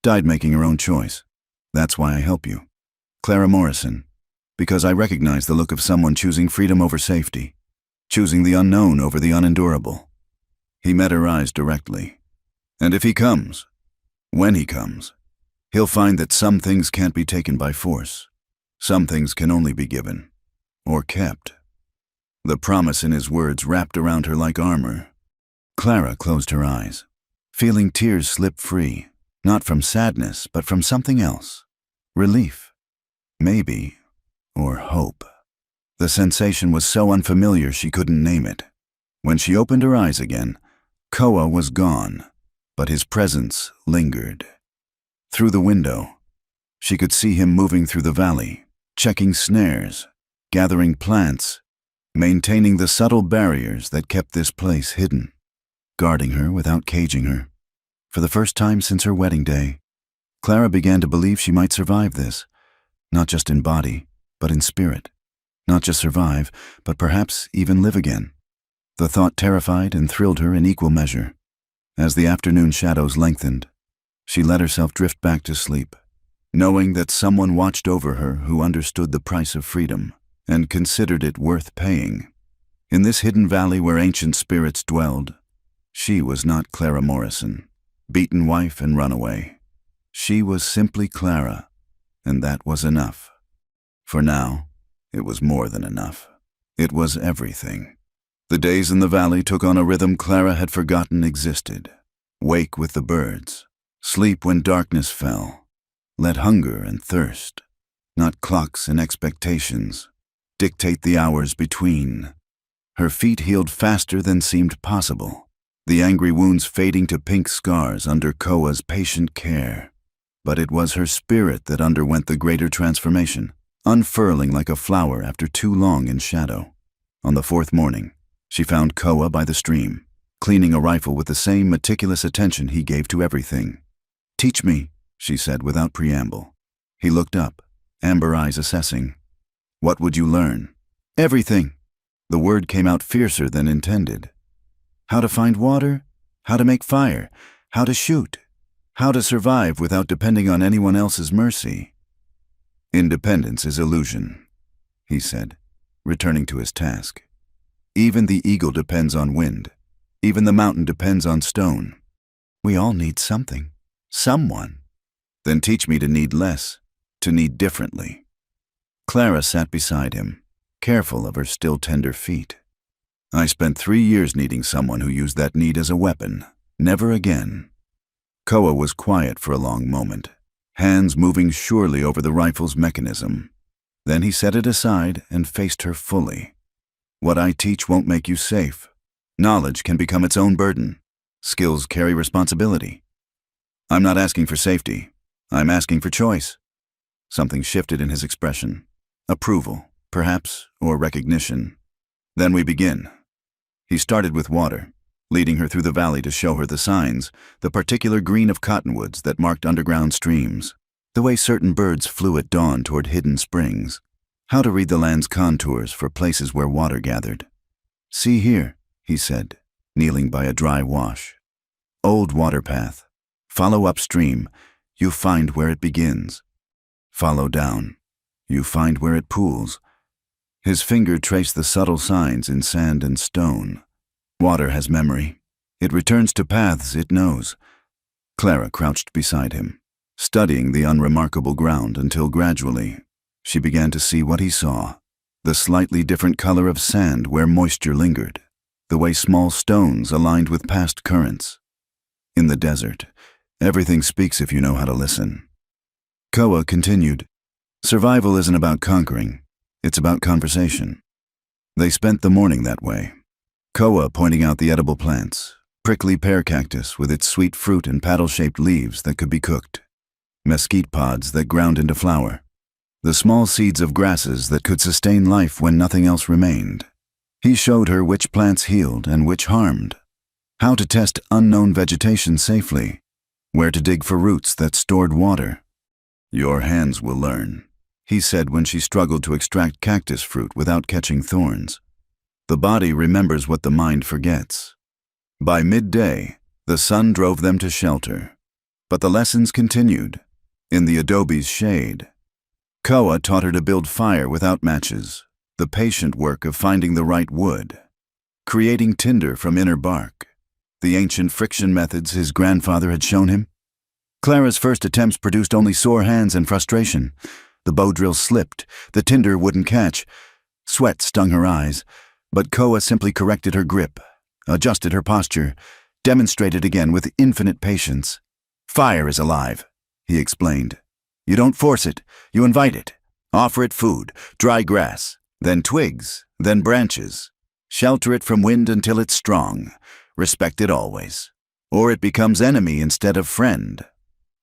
"Died making her own choice. That's why I help you. Clara Morrison. Because I recognize the look of someone choosing freedom over safety. Choosing the unknown over the unendurable." He met her eyes directly. "And if he comes, when he comes, he'll find that some things can't be taken by force. Some things can only be given, or kept." The promise in his words wrapped around her like armor. Clara closed her eyes, feeling tears slip free, not from sadness, but from something else. Relief. Maybe. Or hope. The sensation was so unfamiliar she couldn't name it. When she opened her eyes again, Koa was gone, but his presence lingered. Through the window, she could see him moving through the valley, checking snares, gathering plants, maintaining the subtle barriers that kept this place hidden, guarding her without caging her. For the first time since her wedding day, Clara began to believe she might survive this, not just in body, but in spirit. Not just survive, but perhaps even live again. The thought terrified and thrilled her in equal measure. As the afternoon shadows lengthened, she let herself drift back to sleep, knowing that someone watched over her who understood the price of freedom and considered it worth paying. In this hidden valley where ancient spirits dwelled, She was not Clara Morrison, beaten wife and runaway. She was simply Clara, and that was enough. For now, it was more than enough. It was everything. The days in the valley took on a rhythm Clara had forgotten existed. Wake with the birds, sleep when darkness fell. Let hunger and thirst, not clocks and expectations, dictate the hours between. Her feet healed faster than seemed possible, the angry wounds fading to pink scars under Koa's patient care. But it was her spirit that underwent the greater transformation, unfurling like a flower after too long in shadow. On the fourth morning, she found Koa by the stream, cleaning a rifle with the same meticulous attention he gave to everything. "Teach me," she said without preamble. He looked up, amber eyes assessing. "What would you learn?" "Everything." The word came out fiercer than intended. How to find water, how to make fire, how to shoot, how to survive without depending on anyone else's mercy. "Independence is illusion," he said, returning to his task. "Even the eagle depends on wind. Even the mountain depends on stone. We all need something. Someone. Then teach me to need less, to need differently." Clara sat beside him, careful of her still tender feet. "I spent 3 years needing someone who used that need as a weapon. Never again." Koa was quiet for a long moment, hands moving surely over the rifle's mechanism. Then he set it aside and faced her fully. "What I teach won't make you safe. Knowledge can become its own burden. Skills carry responsibility. I'm not asking for safety. I'm asking for choice." Something shifted in his expression. Approval, perhaps, or recognition. "Then we begin." He started with water, leading her through the valley to show her the signs, the particular green of cottonwoods that marked underground streams, the way certain birds flew at dawn toward hidden springs, how to read the land's contours for places where water gathered. "See here," he said, kneeling by a dry wash. "Old water path. Follow upstream. You find where it begins. Follow down. You find where it pools." His finger traced the subtle signs in sand and stone. Water has memory. It returns to paths it knows. Clara crouched beside him, studying the unremarkable ground until gradually she began to see what he saw, the slightly different color of sand where moisture lingered, the way small stones aligned with past currents. In the desert, everything speaks if you know how to listen. Koa continued, "Survival isn't about conquering, it's about conversation." They spent the morning that way. Koa pointing out the edible plants, prickly pear cactus with its sweet fruit and paddle-shaped leaves that could be cooked, mesquite pods that ground into flour, the small seeds of grasses that could sustain life when nothing else remained. He showed her which plants healed and which harmed, how to test unknown vegetation safely, where to dig for roots that stored water. "Your hands will learn," he said when she struggled to extract cactus fruit without catching thorns. "The body remembers what the mind forgets." By midday, the sun drove them to shelter, but the lessons continued, in the adobe's shade. Koa taught her to build fire without matches, the patient work of finding the right wood, creating tinder from inner bark, the ancient friction methods his grandfather had shown him. Clara's first attempts produced only sore hands and frustration. The bow drill slipped, the tinder wouldn't catch. Sweat stung her eyes, but Koa simply corrected her grip, adjusted her posture, demonstrated again with infinite patience. "Fire is alive," he explained. "You don't force it, you invite it. Offer it food, dry grass, then twigs, then branches. Shelter it from wind until it's strong. Respect it always. Or it becomes enemy instead of friend."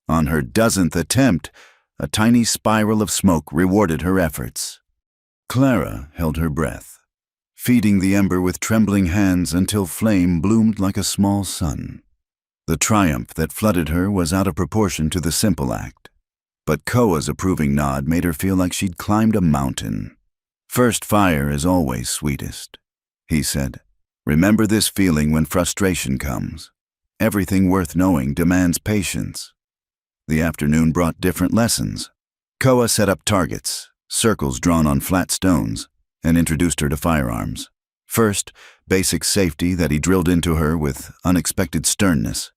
On her dozenth attempt, a tiny spiral of smoke rewarded her efforts. Clara held her breath, feeding the ember with trembling hands until flame bloomed like a small sun. The triumph that flooded her was out of proportion to the simple act, but Koa's approving nod made her feel like she'd climbed a mountain. "First fire is always sweetest," he said. "Remember this feeling when frustration comes. Everything worth knowing demands patience." The afternoon brought different lessons. Koa set up targets, circles drawn on flat stones, and introduced her to firearms. First, basic safety that he drilled into her with unexpected sternness.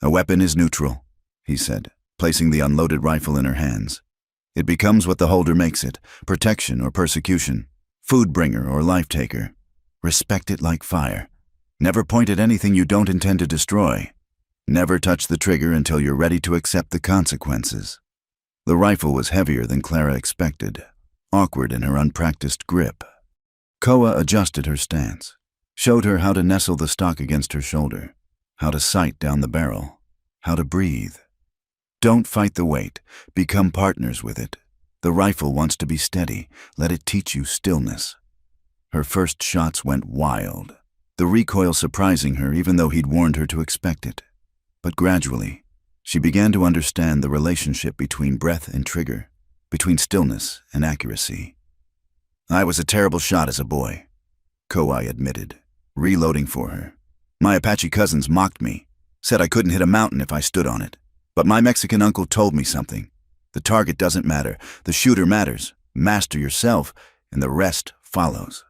"A weapon is neutral," he said, placing the unloaded rifle in her hands. "It becomes what the holder makes it, protection or persecution, food bringer or life taker. Respect it like fire. Never point at anything you don't intend to destroy. Never touch the trigger until you're ready to accept the consequences." The rifle was heavier than Clara expected, awkward in her unpracticed grip. Koa adjusted her stance, showed her how to nestle the stock against her shoulder, how to sight down the barrel, how to breathe. Don't fight the weight, become partners with it. The rifle wants to be steady, let it teach you stillness. Her first shots went wild, the recoil surprising her even though he'd warned her to expect it. But gradually, she began to understand the relationship between breath and trigger, between stillness and accuracy. "I was a terrible shot as a boy," Kowai admitted, reloading for her. "My Apache cousins mocked me, said I couldn't hit a mountain if I stood on it. But my Mexican uncle told me something. The target doesn't matter, the shooter matters. Master yourself, and the rest follows."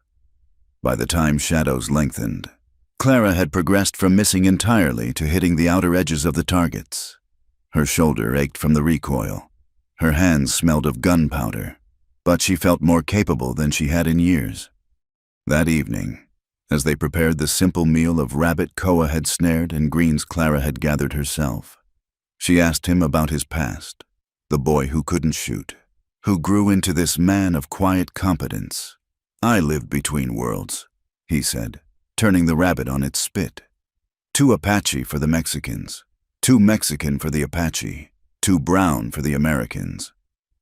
By the time shadows lengthened, Clara had progressed from missing entirely to hitting the outer edges of the targets. Her shoulder ached from the recoil. Her hands smelled of gunpowder, but she felt more capable than she had in years. That evening, as they prepared the simple meal of rabbit Koa had snared and greens Clara had gathered herself, she asked him about his past, the boy who couldn't shoot, who grew into this man of quiet competence. "I lived between worlds," he said, turning the rabbit on its spit. "Too Apache for the Mexicans, too Mexican for the Apache, too brown for the Americans.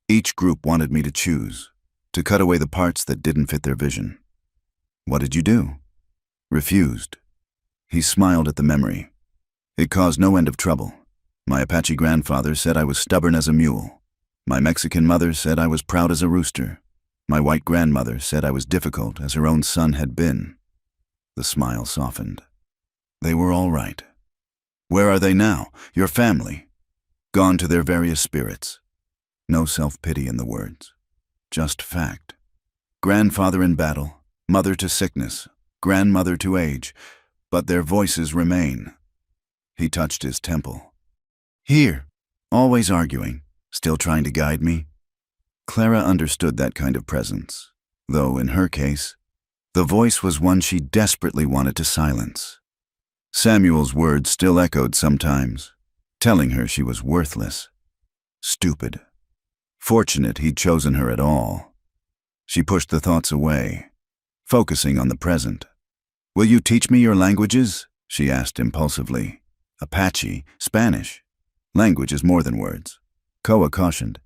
Each group wanted me to choose, to cut away the parts that didn't fit their vision. What did you do?" "Refused." He smiled at the memory. "It caused no end of trouble. My Apache grandfather said I was stubborn as a mule. My Mexican mother said I was proud as a rooster. My white grandmother said I was difficult as her own son had been." The smile softened. "They were all right. Where are they now, your family?" "Gone to their various spirits." No self-pity in the words, just fact. Grandfather in battle, mother to sickness, grandmother to age, but their voices remain. He touched his temple. "Here, always arguing, still trying to guide me." Clara understood that kind of presence, though in her case, the voice was one she desperately wanted to silence. Samuel's words still echoed sometimes, telling her she was worthless, stupid. Fortunate he'd chosen her at all. She pushed the thoughts away, focusing on the present. "Will you teach me your languages?" she asked impulsively. "Apache, Spanish. Language is more than words." Koa cautioned.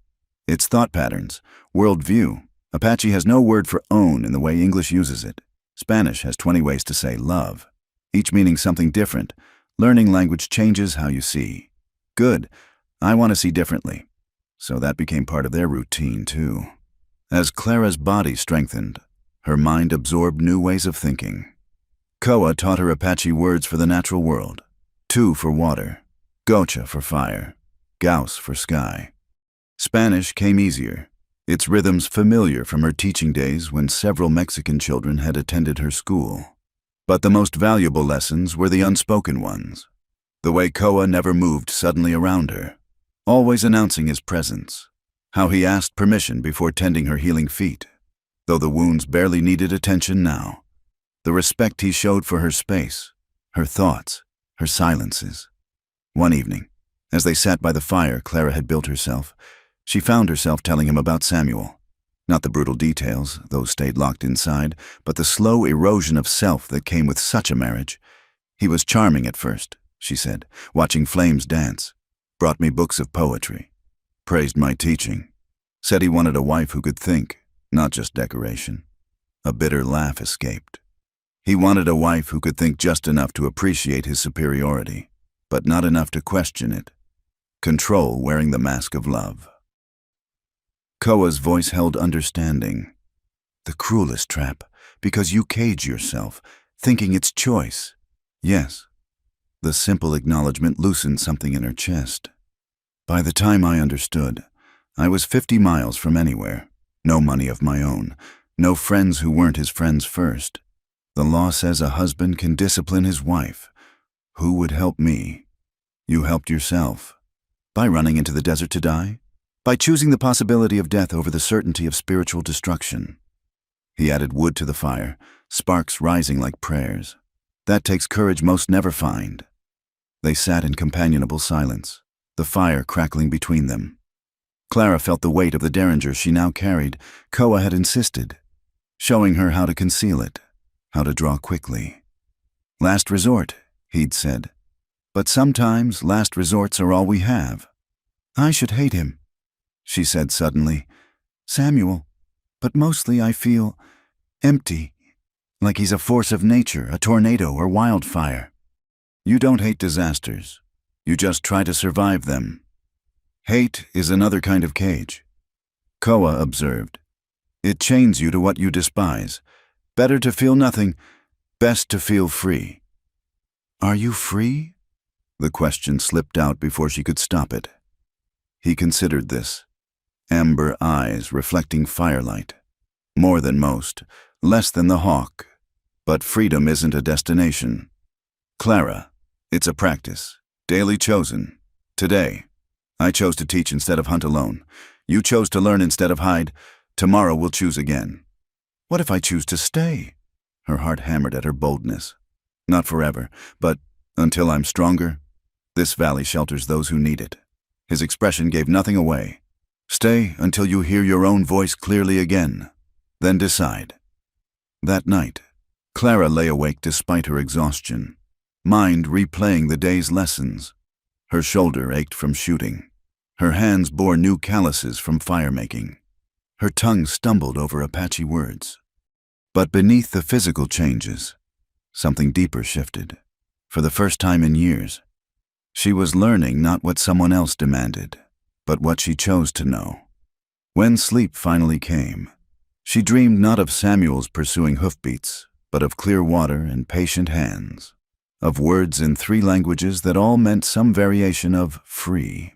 "It's thought patterns, world view. Apache has no word for own in the way English uses it. Spanish has 20 ways to say love, each meaning something different. Learning language changes how you see." "Good. I want to see differently." So that became part of their routine, too. As Clara's body strengthened, her mind absorbed new ways of thinking. Koa taught her Apache words for the natural world. Tu for water, gocha for fire, gaus for sky. Spanish came easier, its rhythms familiar from her teaching days when several Mexican children had attended her school. But the most valuable lessons were the unspoken ones. The way Koa never moved suddenly around her, always announcing his presence. How he asked permission before tending her healing feet, though the wounds barely needed attention now. The respect he showed for her space, her thoughts, her silences. One evening, as they sat by the fire Clara had built herself, she found herself telling him about Samuel. Not the brutal details, those stayed locked inside, but the slow erosion of self that came with such a marriage. "He was charming at first," she said, "watching flames dance. Brought me books of poetry. Praised my teaching. Said he wanted a wife who could think, not just decoration." A bitter laugh escaped. He wanted a wife who could think just enough to appreciate his superiority, but not enough to question it. Control wearing the mask of love. Koa's voice held understanding. "The cruelest trap, because you cage yourself, thinking it's choice." "Yes." The simple acknowledgement loosened something in her chest. "By the time I understood, I was 50 miles from anywhere, no money of my own, no friends who weren't his friends first. The law says a husband can discipline his wife. Who would help me? You helped yourself. By running into the desert to die? By choosing the possibility of death over the certainty of spiritual destruction. He added wood to the fire, sparks rising like prayers. That takes courage most never find. They sat in companionable silence, the fire crackling between them. Clara felt the weight of the derringer she now carried. Koa had insisted, showing her how to conceal it, how to draw quickly. Last resort, he'd said. But sometimes last resorts are all we have. I should hate him, she said suddenly. Samuel, but mostly I feel empty, like he's a force of nature, a tornado or wildfire. You don't hate disasters. You just try to survive them. Hate is another kind of cage. Koa observed. It chains you to what you despise. Better to feel nothing, best to feel free. Are you free? The question slipped out before she could stop it. He considered this. Amber eyes reflecting firelight. More than most, less than the hawk. But freedom isn't a destination. Clara, it's a practice, daily chosen. Today, I chose to teach instead of hunt alone. You chose to learn instead of hide. Tomorrow we'll choose again. What if I choose to stay? Her heart hammered at her boldness. Not forever, but until I'm stronger. This valley shelters those who need it. His expression gave nothing away. Stay until you hear your own voice clearly again. Then decide. That night, Clara lay awake despite her exhaustion, mind replaying the day's lessons. Her shoulder ached from shooting. Her hands bore new calluses from fire-making. Her tongue stumbled over Apache words. But beneath the physical changes, something deeper shifted. For the first time in years, she was learning not what someone else demanded, but what she chose to know. When sleep finally came, she dreamed not of Samuel's pursuing hoofbeats, but of clear water and patient hands, of words in 3 languages that all meant some variation of free.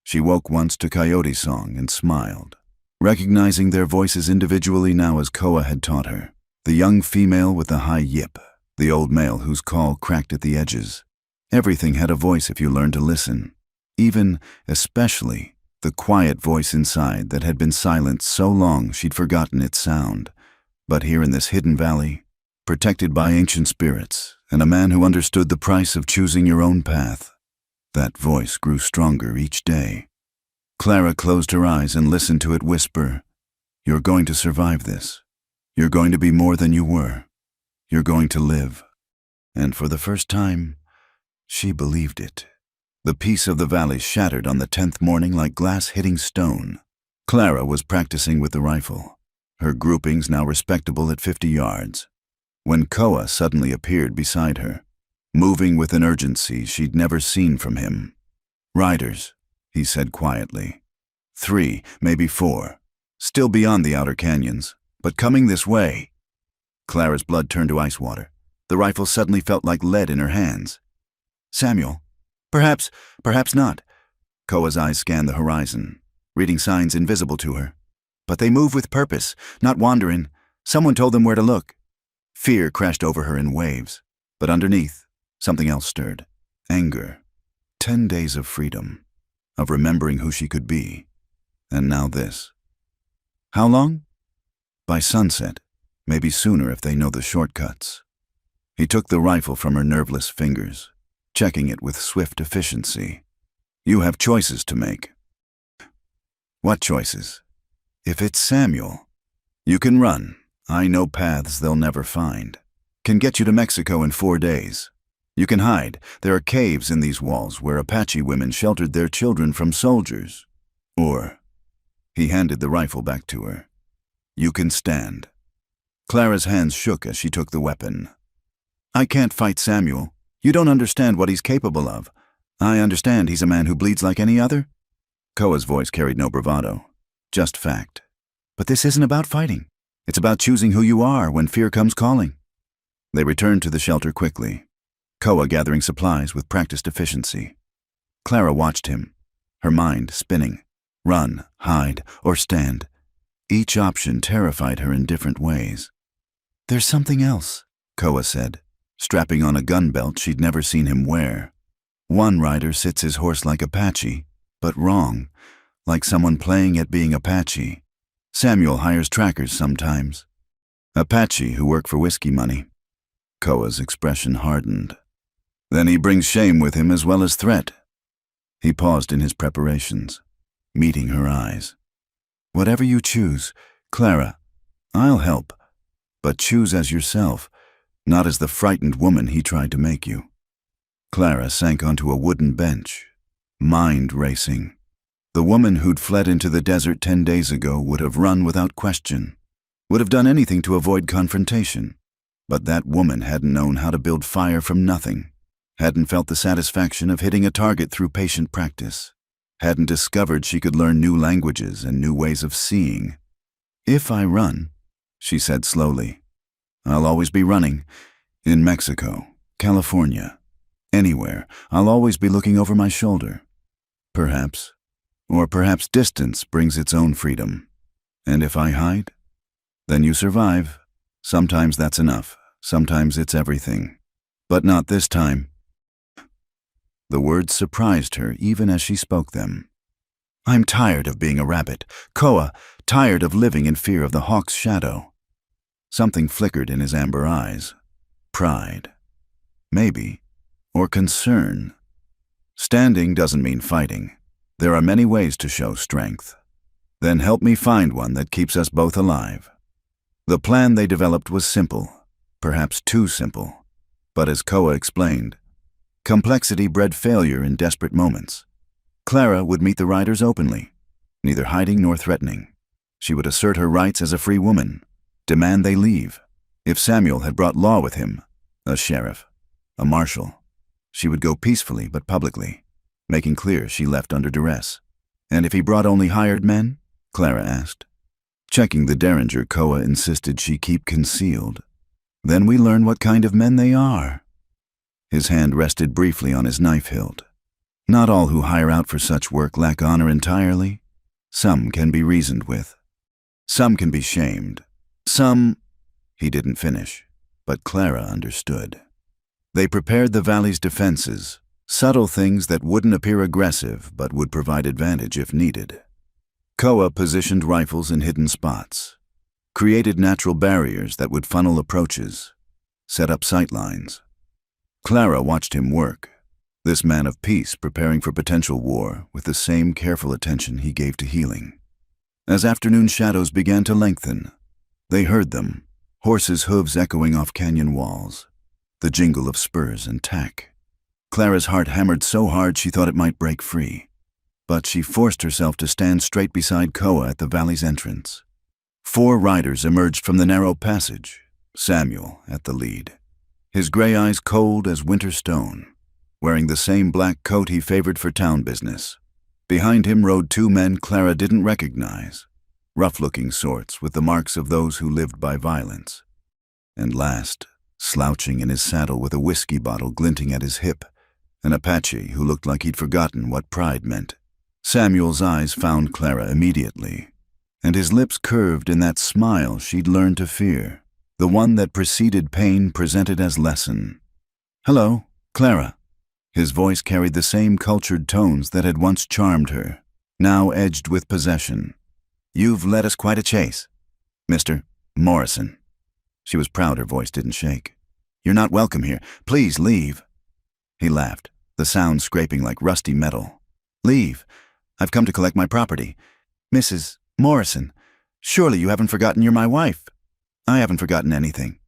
She woke once to coyote song and smiled, recognizing their voices individually now as Koa had taught her. The young female with the high yip, the old male whose call cracked at the edges. Everything had a voice if you learned to listen. Even, especially, the quiet voice inside that had been silent so long she'd forgotten its sound. But here in this hidden valley, protected by ancient spirits, and a man who understood the price of choosing your own path, that voice grew stronger each day. Clara closed her eyes and listened to it whisper, "You're going to survive this. You're going to be more than you were. You're going to live." And for the first time, she believed it. The peace of the valley shattered on the 10th morning like glass hitting stone. Clara was practicing with the rifle, her groupings now respectable at 50 yards, when Koa suddenly appeared beside her, moving with an urgency she'd never seen from him. "Riders," he said quietly. 3, maybe 4, still beyond the outer canyons, but coming this way. Clara's blood turned to ice water. The rifle suddenly felt like lead in her hands. Samuel. Perhaps not. Koa's eyes scanned the horizon, reading signs invisible to her. But they move with purpose, not wandering. Someone told them where to look. Fear crashed over her in waves, but underneath, something else stirred. Anger. 10 days of freedom, of remembering who she could be. And now this. How long? By sunset, maybe sooner if they know the shortcuts. He took the rifle from her nerveless fingers, checking it with swift efficiency. You have choices to make. What choices? If it's Samuel, you can run. I know paths they'll never find. Can get you to Mexico in 4 days. You can hide. There are caves in these walls where Apache women sheltered their children from soldiers. Or, he handed the rifle back to her. You can stand. Clara's hands shook as she took the weapon. I can't fight Samuel. You don't understand what he's capable of. I understand he's a man who bleeds like any other. Koa's voice carried no bravado, just fact. But this isn't about fighting. It's about choosing who you are when fear comes calling. They returned to the shelter quickly, Koa gathering supplies with practiced efficiency. Clara watched him, her mind spinning. Run, hide, or stand. Each option terrified her in different ways. There's something else, Koa said, strapping on a gun belt she'd never seen him wear. One rider sits his horse like Apache, but wrong, like someone playing at being Apache. Samuel hires trackers sometimes. Apache who work for whiskey money. Koa's expression hardened. Then he brings shame with him as well as threat. He paused in his preparations, meeting her eyes. Whatever you choose, Clara, I'll help, but choose as yourself, not as the frightened woman he tried to make you. Clara sank onto a wooden bench, mind racing. The woman who'd fled into the desert 10 days ago would have run without question, would have done anything to avoid confrontation. But that woman hadn't known how to build fire from nothing, hadn't felt the satisfaction of hitting a target through patient practice, hadn't discovered she could learn new languages and new ways of seeing. If I run, she said slowly, I'll always be running. In Mexico, California, anywhere, I'll always be looking over my shoulder. Perhaps, or perhaps distance brings its own freedom. And if I hide, then you survive. Sometimes that's enough. Sometimes it's everything. But not this time. The words surprised her even as she spoke them. I'm tired of being a rabbit. Koa, tired of living in fear of the hawk's shadow. Something flickered in his amber eyes. Pride. Maybe. Or concern. Standing doesn't mean fighting. There are many ways to show strength. Then help me find one that keeps us both alive. The plan they developed was simple, perhaps too simple. But as Koa explained, complexity bred failure in desperate moments. Clara would meet the riders openly, neither hiding nor threatening. She would assert her rights as a free woman, demand they leave. If Samuel had brought law with him, a sheriff, a marshal, she would go peacefully but publicly, making clear she left under duress. And if he brought only hired men? Clara asked. Checking the derringer Koa insisted she keep concealed. Then we learn what kind of men they are. His hand rested briefly on his knife hilt. Not all who hire out for such work lack honor entirely. Some can be reasoned with. Some can be shamed. Some... He didn't finish, but Clara understood. They prepared the valley's defenses, subtle things that wouldn't appear aggressive but would provide advantage if needed. Koa positioned rifles in hidden spots, created natural barriers that would funnel approaches, set up sight lines. Clara watched him work, this man of peace preparing for potential war with the same careful attention he gave to healing. As afternoon shadows began to lengthen, they heard them, horses' hooves echoing off canyon walls, the jingle of spurs and tack. Clara's heart hammered so hard she thought it might break free. But she forced herself to stand straight beside Koa at the valley's entrance. 4 riders emerged from the narrow passage, Samuel at the lead, his gray eyes cold as winter stone, wearing the same black coat he favored for town business. Behind him rode 2 men Clara didn't recognize, rough-looking sorts with the marks of those who lived by violence. And last, slouching in his saddle with a whiskey bottle glinting at his hip, an Apache who looked like he'd forgotten what pride meant. Samuel's eyes found Clara immediately, and his lips curved in that smile she'd learned to fear, the one that preceded pain presented as lesson. Hello, Clara. His voice carried the same cultured tones that had once charmed her, now edged with possession. You've led us quite a chase, Mr. Morrison. She was proud her voice didn't shake. You're not welcome here. Please leave. He laughed, the sound scraping like rusty metal. Leave. I've come to collect my property. Mrs. Morrison, surely you haven't forgotten you're my wife. I haven't forgotten anything.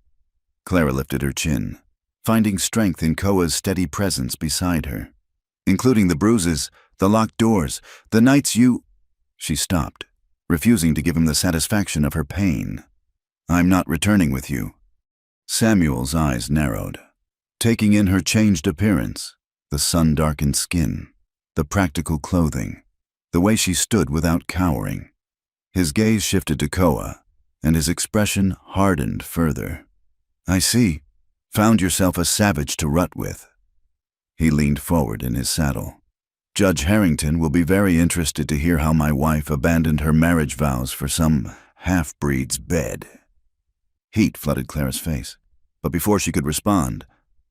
Clara lifted her chin, finding strength in Koa's steady presence beside her, including the bruises, the locked doors, the nights you... She stopped, refusing to give him the satisfaction of her pain. I'm not returning with you. Samuel's eyes narrowed, taking in her changed appearance, the sun-darkened skin, the practical clothing, the way she stood without cowering. His gaze shifted to Koa, and his expression hardened further. I see. Found yourself a savage to rut with. He leaned forward in his saddle. Judge Harrington will be very interested to hear how my wife abandoned her marriage vows for some half-breed's bed. Heat flooded Clara's face. But before she could respond,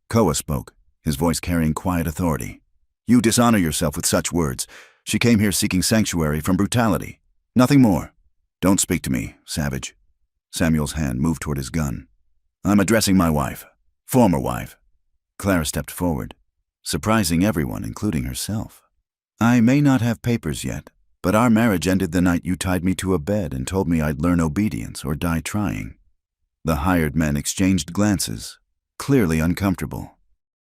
Koa spoke, his voice carrying quiet authority. "You dishonor yourself with such words. She came here seeking sanctuary from brutality. Nothing more. Don't speak to me, savage." Samuel's hand moved toward his gun. "I'm addressing my wife. Former wife." Clara stepped forward, surprising everyone, including herself. "I may not have papers yet, but our marriage ended the night you tied me to a bed and told me I'd learn obedience or die trying." The hired men exchanged glances, clearly uncomfortable.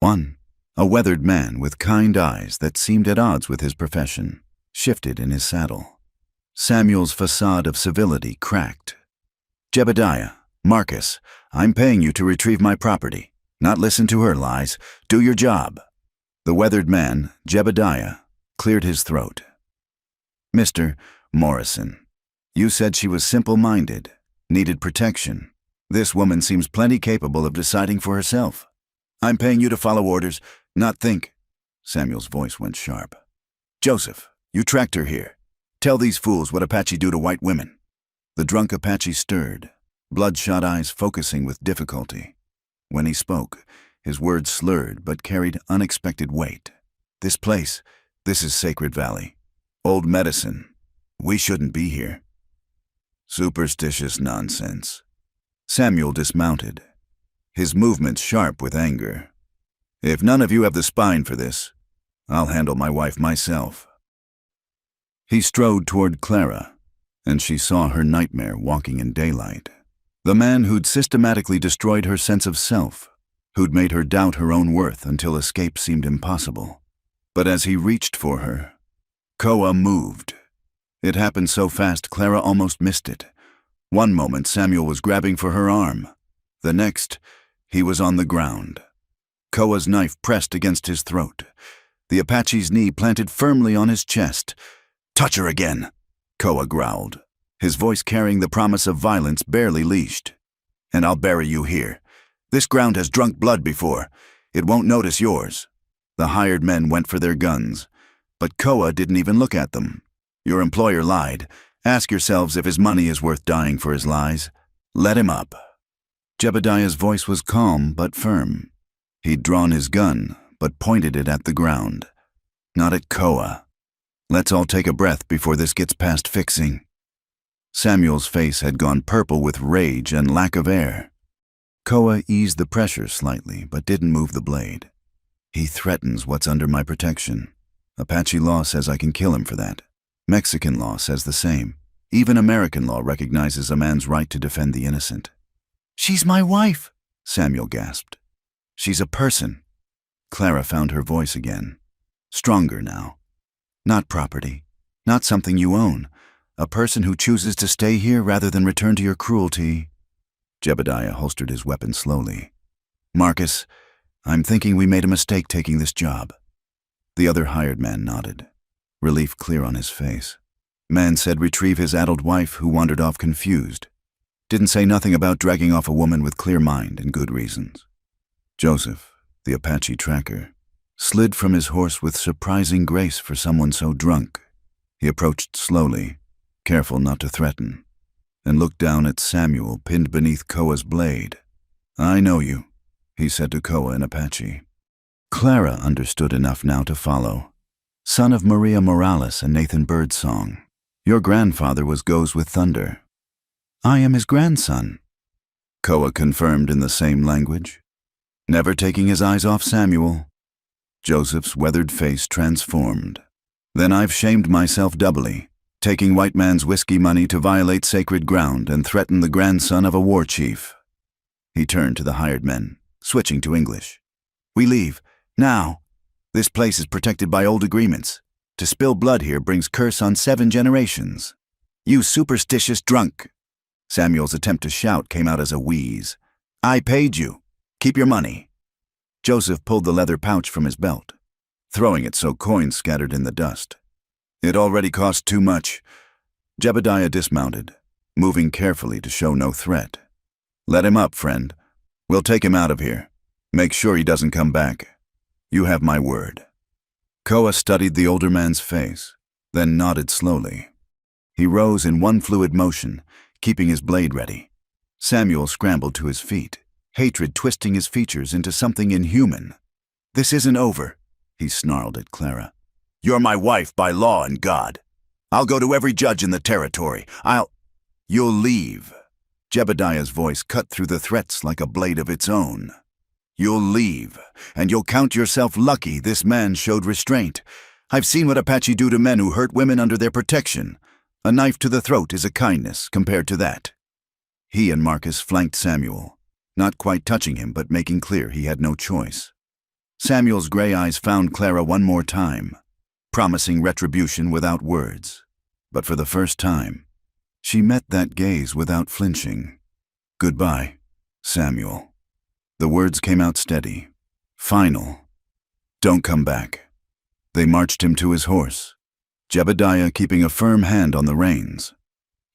One, a weathered man with kind eyes that seemed at odds with his profession, shifted in his saddle. Samuel's facade of civility cracked. "Jebediah, Marcus, I'm paying you to retrieve my property, not listen to her lies. Do your job." The weathered man, Jebediah, cleared his throat. "Mr. Morrison, you said she was simple-minded, needed protection. This woman seems plenty capable of deciding for herself. I'm paying you to follow orders, not think." Samuel's voice went sharp. "Joseph, you tracked her here. Tell these fools what Apache do to white women." The drunk Apache stirred, bloodshot eyes focusing with difficulty. When he spoke, his words slurred but carried unexpected weight. "This place, this is Sacred Valley. Old medicine. We shouldn't be here." "Superstitious nonsense." Samuel dismounted, his movements sharp with anger. "If none of you have the spine for this, I'll handle my wife myself." He strode toward Clara, and she saw her nightmare walking in daylight. The man who'd systematically destroyed her sense of self, who'd made her doubt her own worth until escape seemed impossible. But as he reached for her, Koa moved. It happened so fast Clara almost missed it. One moment Samuel was grabbing for her arm. The next, he was on the ground. Koa's knife pressed against his throat. The Apache's knee planted firmly on his chest. "Touch her again," Koa growled, his voice carrying the promise of violence barely leashed. "And I'll bury you here. This ground has drunk blood before. It won't notice yours." The hired men went for their guns, but Koa didn't even look at them. "Your employer lied. Ask yourselves if his money is worth dying for his lies. Let him up." Jebediah's voice was calm but firm. He'd drawn his gun, but pointed it at the ground. "Not at Koa. Let's all take a breath before this gets past fixing." Samuel's face had gone purple with rage and lack of air. Koa eased the pressure slightly, but didn't move the blade. "He threatens what's under my protection. Apache law says I can kill him for that. Mexican law says the same. Even American law recognizes a man's right to defend the innocent." "She's my wife," Samuel gasped. "She's a person." Clara found her voice again, stronger now. "Not property, not something you own. A person who chooses to stay here rather than return to your cruelty." Jebediah holstered his weapon slowly. "Marcus, I'm thinking we made a mistake taking this job." The other hired man nodded, relief clear on his face. Man said retrieve his addled wife who wandered off confused. Didn't say nothing about dragging off a woman with clear mind and good reasons. Joseph, the Apache tracker, slid from his horse with surprising grace for someone so drunk. He approached slowly, careful not to threaten, and looked down at Samuel pinned beneath Koa's blade. "I know you," he said to Koa in Apache. Clara understood enough now to follow. "Son of Maria Morales and Nathan Birdsong. Your grandfather was Goes with Thunder." "I am his grandson," Koa confirmed in the same language, never taking his eyes off Samuel. Joseph's weathered face transformed. "Then I've shamed myself doubly, taking white man's whiskey money to violate sacred ground and threaten the grandson of a war chief." He turned to the hired men, switching to English. "We leave, now. This place is protected by old agreements. To spill blood here brings curse on 7 generations. You superstitious drunk." Samuel's attempt to shout came out as a wheeze. "I paid you. Keep your money." Joseph pulled the leather pouch from his belt, throwing it so coins scattered in the dust. "It already cost too much." Jebediah dismounted, moving carefully to show no threat. "Let him up, friend. We'll take him out of here. Make sure he doesn't come back. You have my word." Koa studied the older man's face, then nodded slowly. He rose in one fluid motion, keeping his blade ready. Samuel scrambled to his feet, hatred twisting his features into something inhuman. "This isn't over," he snarled at Clara. "You're my wife by law and God. I'll go to every judge in the territory. You'll leave." Jebediah's voice cut through the threats like a blade of its own. "You'll leave, and you'll count yourself lucky this man showed restraint. I've seen what Apache do to men who hurt women under their protection. A knife to the throat is a kindness compared to that." He and Marcus flanked Samuel, not quite touching him but making clear he had no choice. Samuel's gray eyes found Clara one more time, promising retribution without words. But for the first time, she met that gaze without flinching. "Goodbye, Samuel." The words came out steady, final. "Don't come back." They marched him to his horse, Jebediah keeping a firm hand on the reins.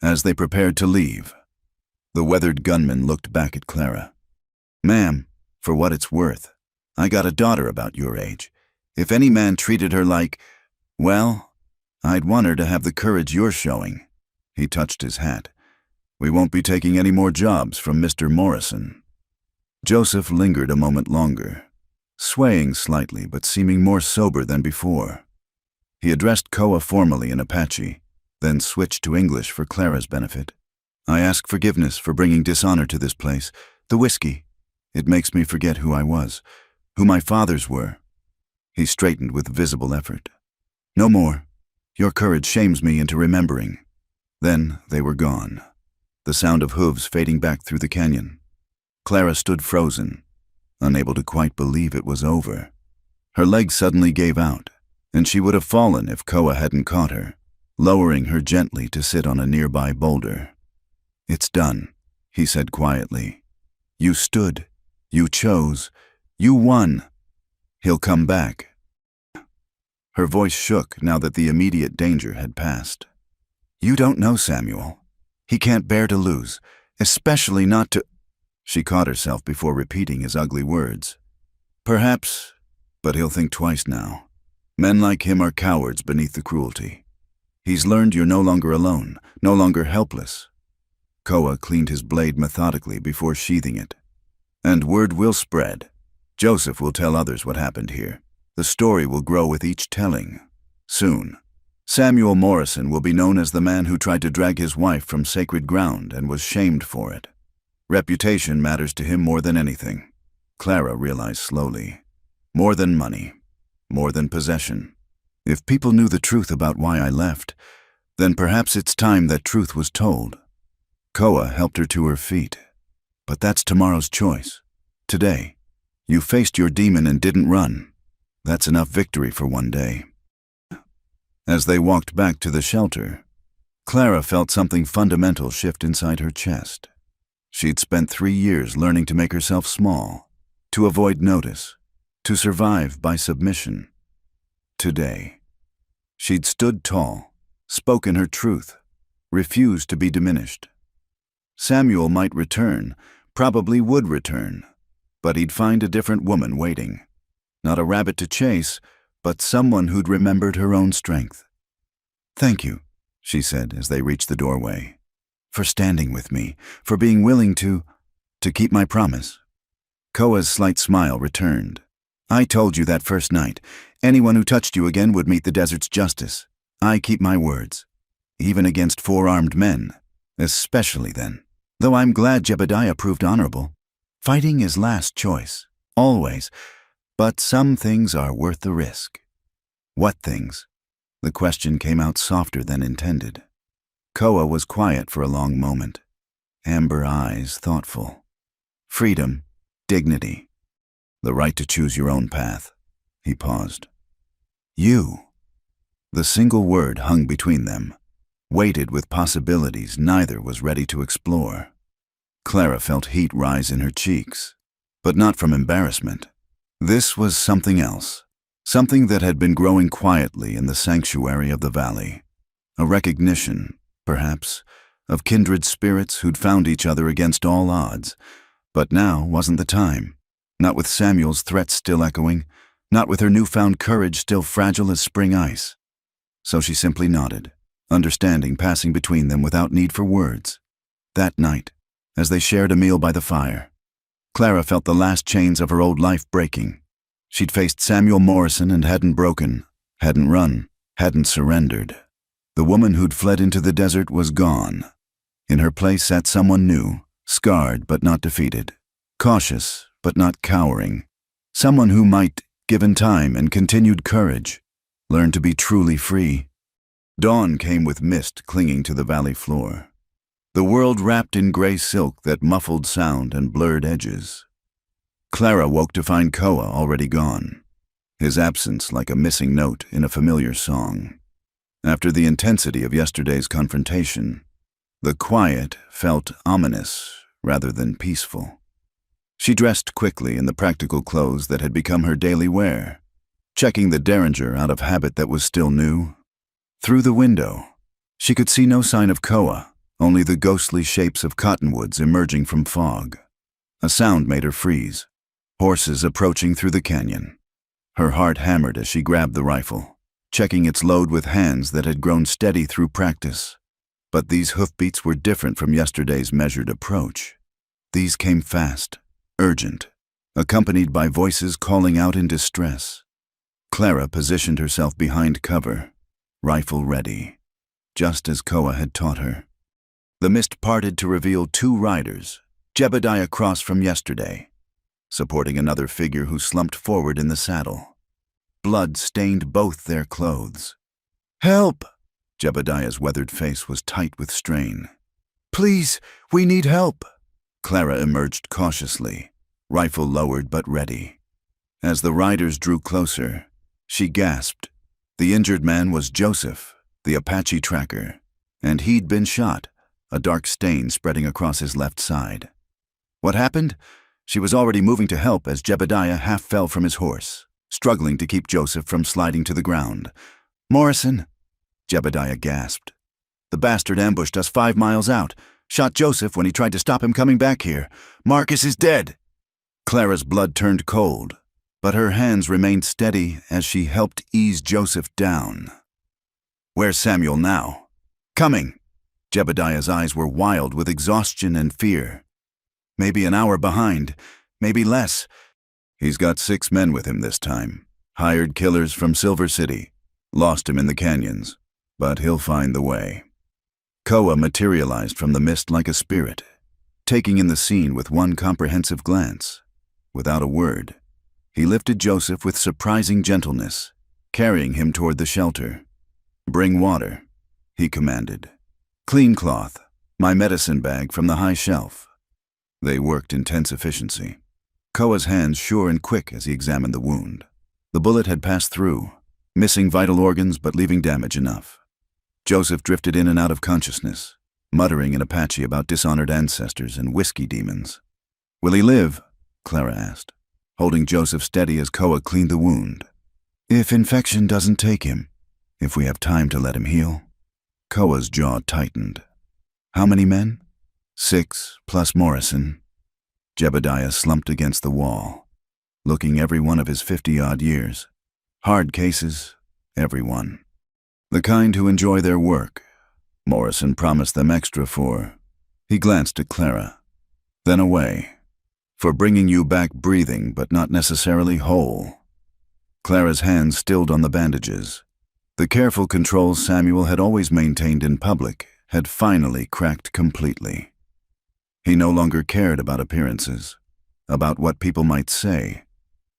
As they prepared to leave, the weathered gunman looked back at Clara. "Ma'am, for what it's worth, I got a daughter about your age. If any man treated her like, well, I'd want her to have the courage you're showing." He touched his hat. "We won't be taking any more jobs from Mr. Morrison." Joseph lingered a moment longer, swaying slightly but seeming more sober than before. He addressed Koa formally in Apache, then switched to English for Clara's benefit. "I ask forgiveness for bringing dishonor to this place. The whiskey, it makes me forget who I was, who my fathers were." He straightened with visible effort. "No more. Your courage shames me into remembering." Then they were gone, the sound of hooves fading back through the canyon. Clara stood frozen, unable to quite believe it was over. Her legs suddenly gave out, and she would have fallen if Koa hadn't caught her, lowering her gently to sit on a nearby boulder. "It's done," he said quietly. "You stood, you chose, you won. He'll come back." Her voice shook now that the immediate danger had passed. "You don't know Samuel. He can't bear to lose, especially not to—" She caught herself before repeating his ugly words. "Perhaps, but he'll think twice now. Men like him are cowards beneath the cruelty. He's learned you're no longer alone, no longer helpless." Koa cleaned his blade methodically before sheathing it. "And word will spread. Joseph will tell others what happened here. The story will grow with each telling. Soon, Samuel Morrison will be known as the man who tried to drag his wife from sacred ground and was shamed for it. Reputation matters to him more than anything," Clara realized slowly. "More than money, more than possession. If people knew the truth about why I left, then perhaps it's time that truth was told." Koa helped her to her feet. "But that's tomorrow's choice. Today, you faced your demon and didn't run. That's enough victory for one day." As they walked back to the shelter, Clara felt something fundamental shift inside her chest. She'd spent 3 years learning to make herself small, to avoid notice, to survive by submission. Today, she'd stood tall, spoken her truth, refused to be diminished. Samuel might return, probably would return, but he'd find a different woman waiting. Not a rabbit to chase, but someone who'd remembered her own strength. "Thank you," she said as they reached the doorway, "for standing with me, for being willing to keep my promise." Koa's slight smile returned. "I told you that first night. Anyone who touched you again would meet the desert's justice. I keep my words, even against 4 armed men, especially then. Though I'm glad Jebediah proved honorable. Fighting is last choice, always, but some things are worth the risk." "What things?" The question came out softer than intended. Koa was quiet for a long moment, amber eyes thoughtful. "Freedom, dignity, the right to choose your own path." He paused. "You." The single word hung between them, weighted with possibilities neither was ready to explore. Clara felt heat rise in her cheeks, but not from embarrassment. This was something else, something that had been growing quietly in the sanctuary of the valley. A recognition, perhaps, of kindred spirits who'd found each other against all odds. But now wasn't the time. Not with Samuel's threats still echoing, not with her newfound courage still fragile as spring ice. So she simply nodded, understanding passing between them without need for words. That night, as they shared a meal by the fire, Clara felt the last chains of her old life breaking. She'd faced Samuel Morrison and hadn't broken, hadn't run, hadn't surrendered. The woman who'd fled into the desert was gone. In her place sat someone new, scarred but not defeated, cautious but not cowering. Someone who might, given time and continued courage, learn to be truly free. Dawn came with mist clinging to the valley floor. The world wrapped in gray silk that muffled sound and blurred edges. Clara woke to find Koa already gone, his absence like a missing note in a familiar song. After the intensity of yesterday's confrontation, the quiet felt ominous rather than peaceful. She dressed quickly in the practical clothes that had become her daily wear, checking the derringer out of habit that was still new. Through the window, she could see no sign of Koa, only the ghostly shapes of cottonwoods emerging from fog. A sound made her freeze, horses approaching through the canyon. Her heart hammered as she grabbed the rifle, checking its load with hands that had grown steady through practice. But these hoofbeats were different from yesterday's measured approach. These came fast, urgent, accompanied by voices calling out in distress. Clara positioned herself behind cover, rifle ready, just as Koa had taught her. The mist parted to reveal two riders, Jebediah cross from yesterday, supporting another figure who slumped forward in the saddle. Blood stained both their clothes. "Help!" Jebediah's weathered face was tight with strain. "Please, we need help!" Clara emerged cautiously, rifle lowered but ready. As the riders drew closer, she gasped. The injured man was Joseph, the Apache tracker, and he'd been shot, a dark stain spreading across his left side. What happened? She was already moving to help as Jebediah half fell from his horse, struggling to keep Joseph from sliding to the ground. "Morrison!" Jebediah gasped. "The bastard ambushed us 5 miles out, shot Joseph when he tried to stop him coming back here. Marcus is dead!" Clara's blood turned cold, but her hands remained steady as she helped ease Joseph down. "Where's Samuel now?" "Coming!" Jebediah's eyes were wild with exhaustion and fear. "Maybe an hour behind, maybe less." "He's got 6 men with him this time. Hired killers from Silver City. Lost him in the canyons, but he'll find the way." Koa materialized from the mist like a spirit, taking in the scene with one comprehensive glance. Without a word, he lifted Joseph with surprising gentleness, carrying him toward the shelter. "Bring water," he commanded. "Clean cloth, my medicine bag from the high shelf." They worked in tense efficiency, Koa's hands sure and quick as he examined the wound. The bullet had passed through, missing vital organs but leaving damage enough. Joseph drifted in and out of consciousness, muttering in Apache about dishonored ancestors and whiskey demons. "Will he live?" Clara asked, holding Joseph steady as Koa cleaned the wound. "If infection doesn't take him, if we have time to let him heal." Koa's jaw tightened. "How many men?" 6 plus Morrison." Jebediah slumped against the wall, looking every one of his 50-odd years. Hard cases, every one. The kind who enjoy their work. Morrison promised them extra for... He glanced at Clara, then away. "For bringing you back breathing but not necessarily whole." Clara's hands stilled on the bandages. The careful controls Samuel had always maintained in public had finally cracked completely. He no longer cared about appearances, about what people might say.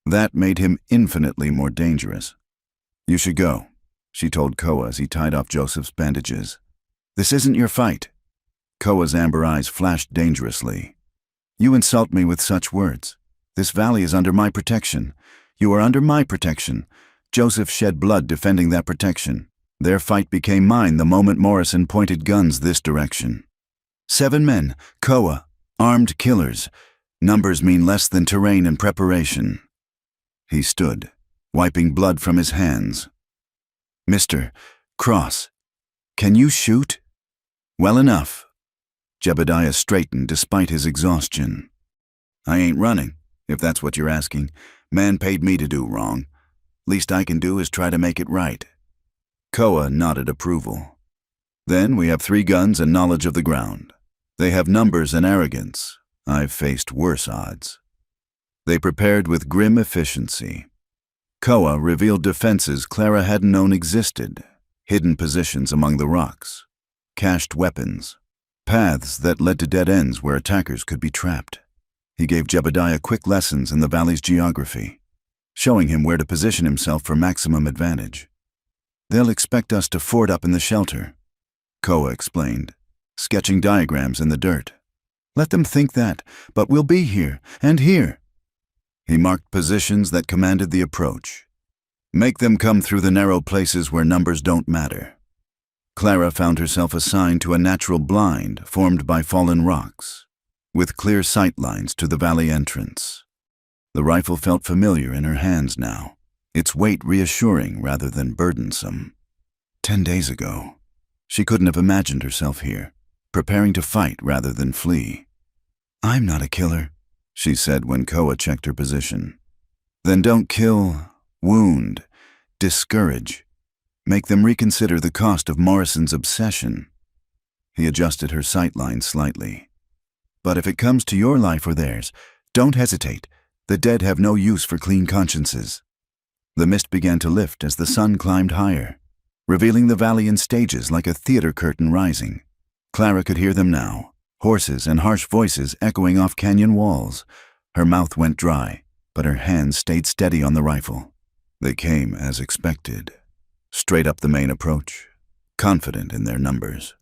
That made him infinitely more dangerous. "You should go," she told Koa as he tied off Joseph's bandages. "This isn't your fight." Koa's amber eyes flashed dangerously. "You insult me with such words. This valley is under my protection. You are under my protection." Joseph shed blood defending that protection. Their fight became mine the moment Morrison pointed guns this direction. 7 men, Koa, armed killers. Numbers mean less than terrain and preparation. He stood, wiping blood from his hands. "Mr. Cross, can you shoot?" "Well enough." Jebediah straightened despite his exhaustion. "I ain't running, if that's what you're asking. Man paid me to do wrong. Least I can do is try to make it right." Koa nodded approval. "Then we have 3 guns and knowledge of the ground. They have numbers and arrogance. I've faced worse odds." They prepared with grim efficiency. Koa revealed defenses Clara hadn't known existed, hidden positions among the rocks, cached weapons, paths that led to dead ends where attackers could be trapped. He gave Jebediah quick lessons in the valley's geography, showing him where to position himself for maximum advantage. "They'll expect us to ford up in the shelter," Koa explained, sketching diagrams in the dirt. "Let them think that, but we'll be here and here." He marked positions that commanded the approach. "Make them come through the narrow places where numbers don't matter." Clara found herself assigned to a natural blind formed by fallen rocks, with clear sight lines to the valley entrance. The rifle felt familiar in her hands now, its weight reassuring rather than burdensome. 10 days ago, she couldn't have imagined herself here, preparing to fight rather than flee. "I'm not a killer," she said when Koa checked her position. "Then don't kill, wound, discourage. Make them reconsider the cost of Morrison's obsession." He adjusted her sight line slightly. "But if it comes to your life or theirs, don't hesitate. The dead have no use for clean consciences." The mist began to lift as the sun climbed higher, revealing the valley in stages like a theater curtain rising. Clara could hear them now, horses and harsh voices echoing off canyon walls. Her mouth went dry, but her hands stayed steady on the rifle. They came as expected, straight up the main approach, confident in their numbers.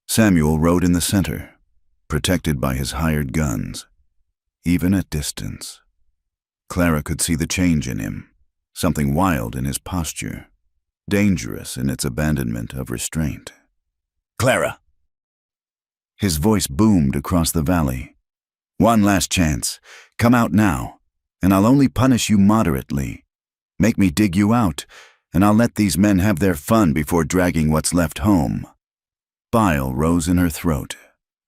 Samuel rode in the center, protected by his hired guns, even at distance. Clara could see the change in him, something wild in his posture, dangerous in its abandonment of restraint. "Clara!" His voice boomed across the valley. "One last chance. Come out now, and I'll only punish you moderately. Make me dig you out, and I'll let these men have their fun before dragging what's left home." Bile rose in her throat,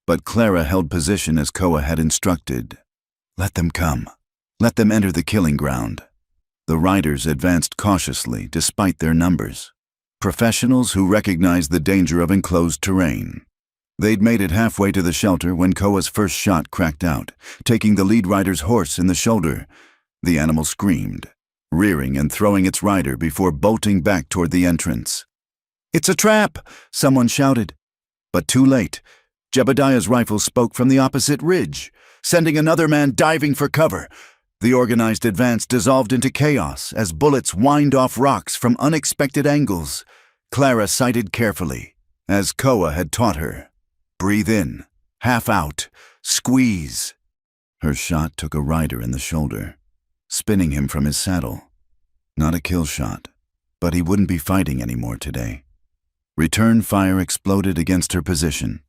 but Clara held position as Koa had instructed. "Let them come. Let them enter the killing ground." The riders advanced cautiously despite their numbers, professionals who recognized the danger of enclosed terrain. They'd made it halfway to the shelter when Koa's first shot cracked out, taking the lead rider's horse in the shoulder. The animal screamed, rearing and throwing its rider before bolting back toward the entrance. "It's a trap!" someone shouted. But too late. Jebediah's rifle spoke from the opposite ridge, sending another man diving for cover. The organized advance dissolved into chaos as bullets whined off rocks from unexpected angles. Clara sighted carefully, as Koa had taught her. Breathe in, half out, squeeze. Her shot took a rider in the shoulder, spinning him from his saddle. Not a kill shot, but he wouldn't be fighting anymore today. Return fire exploded against her position,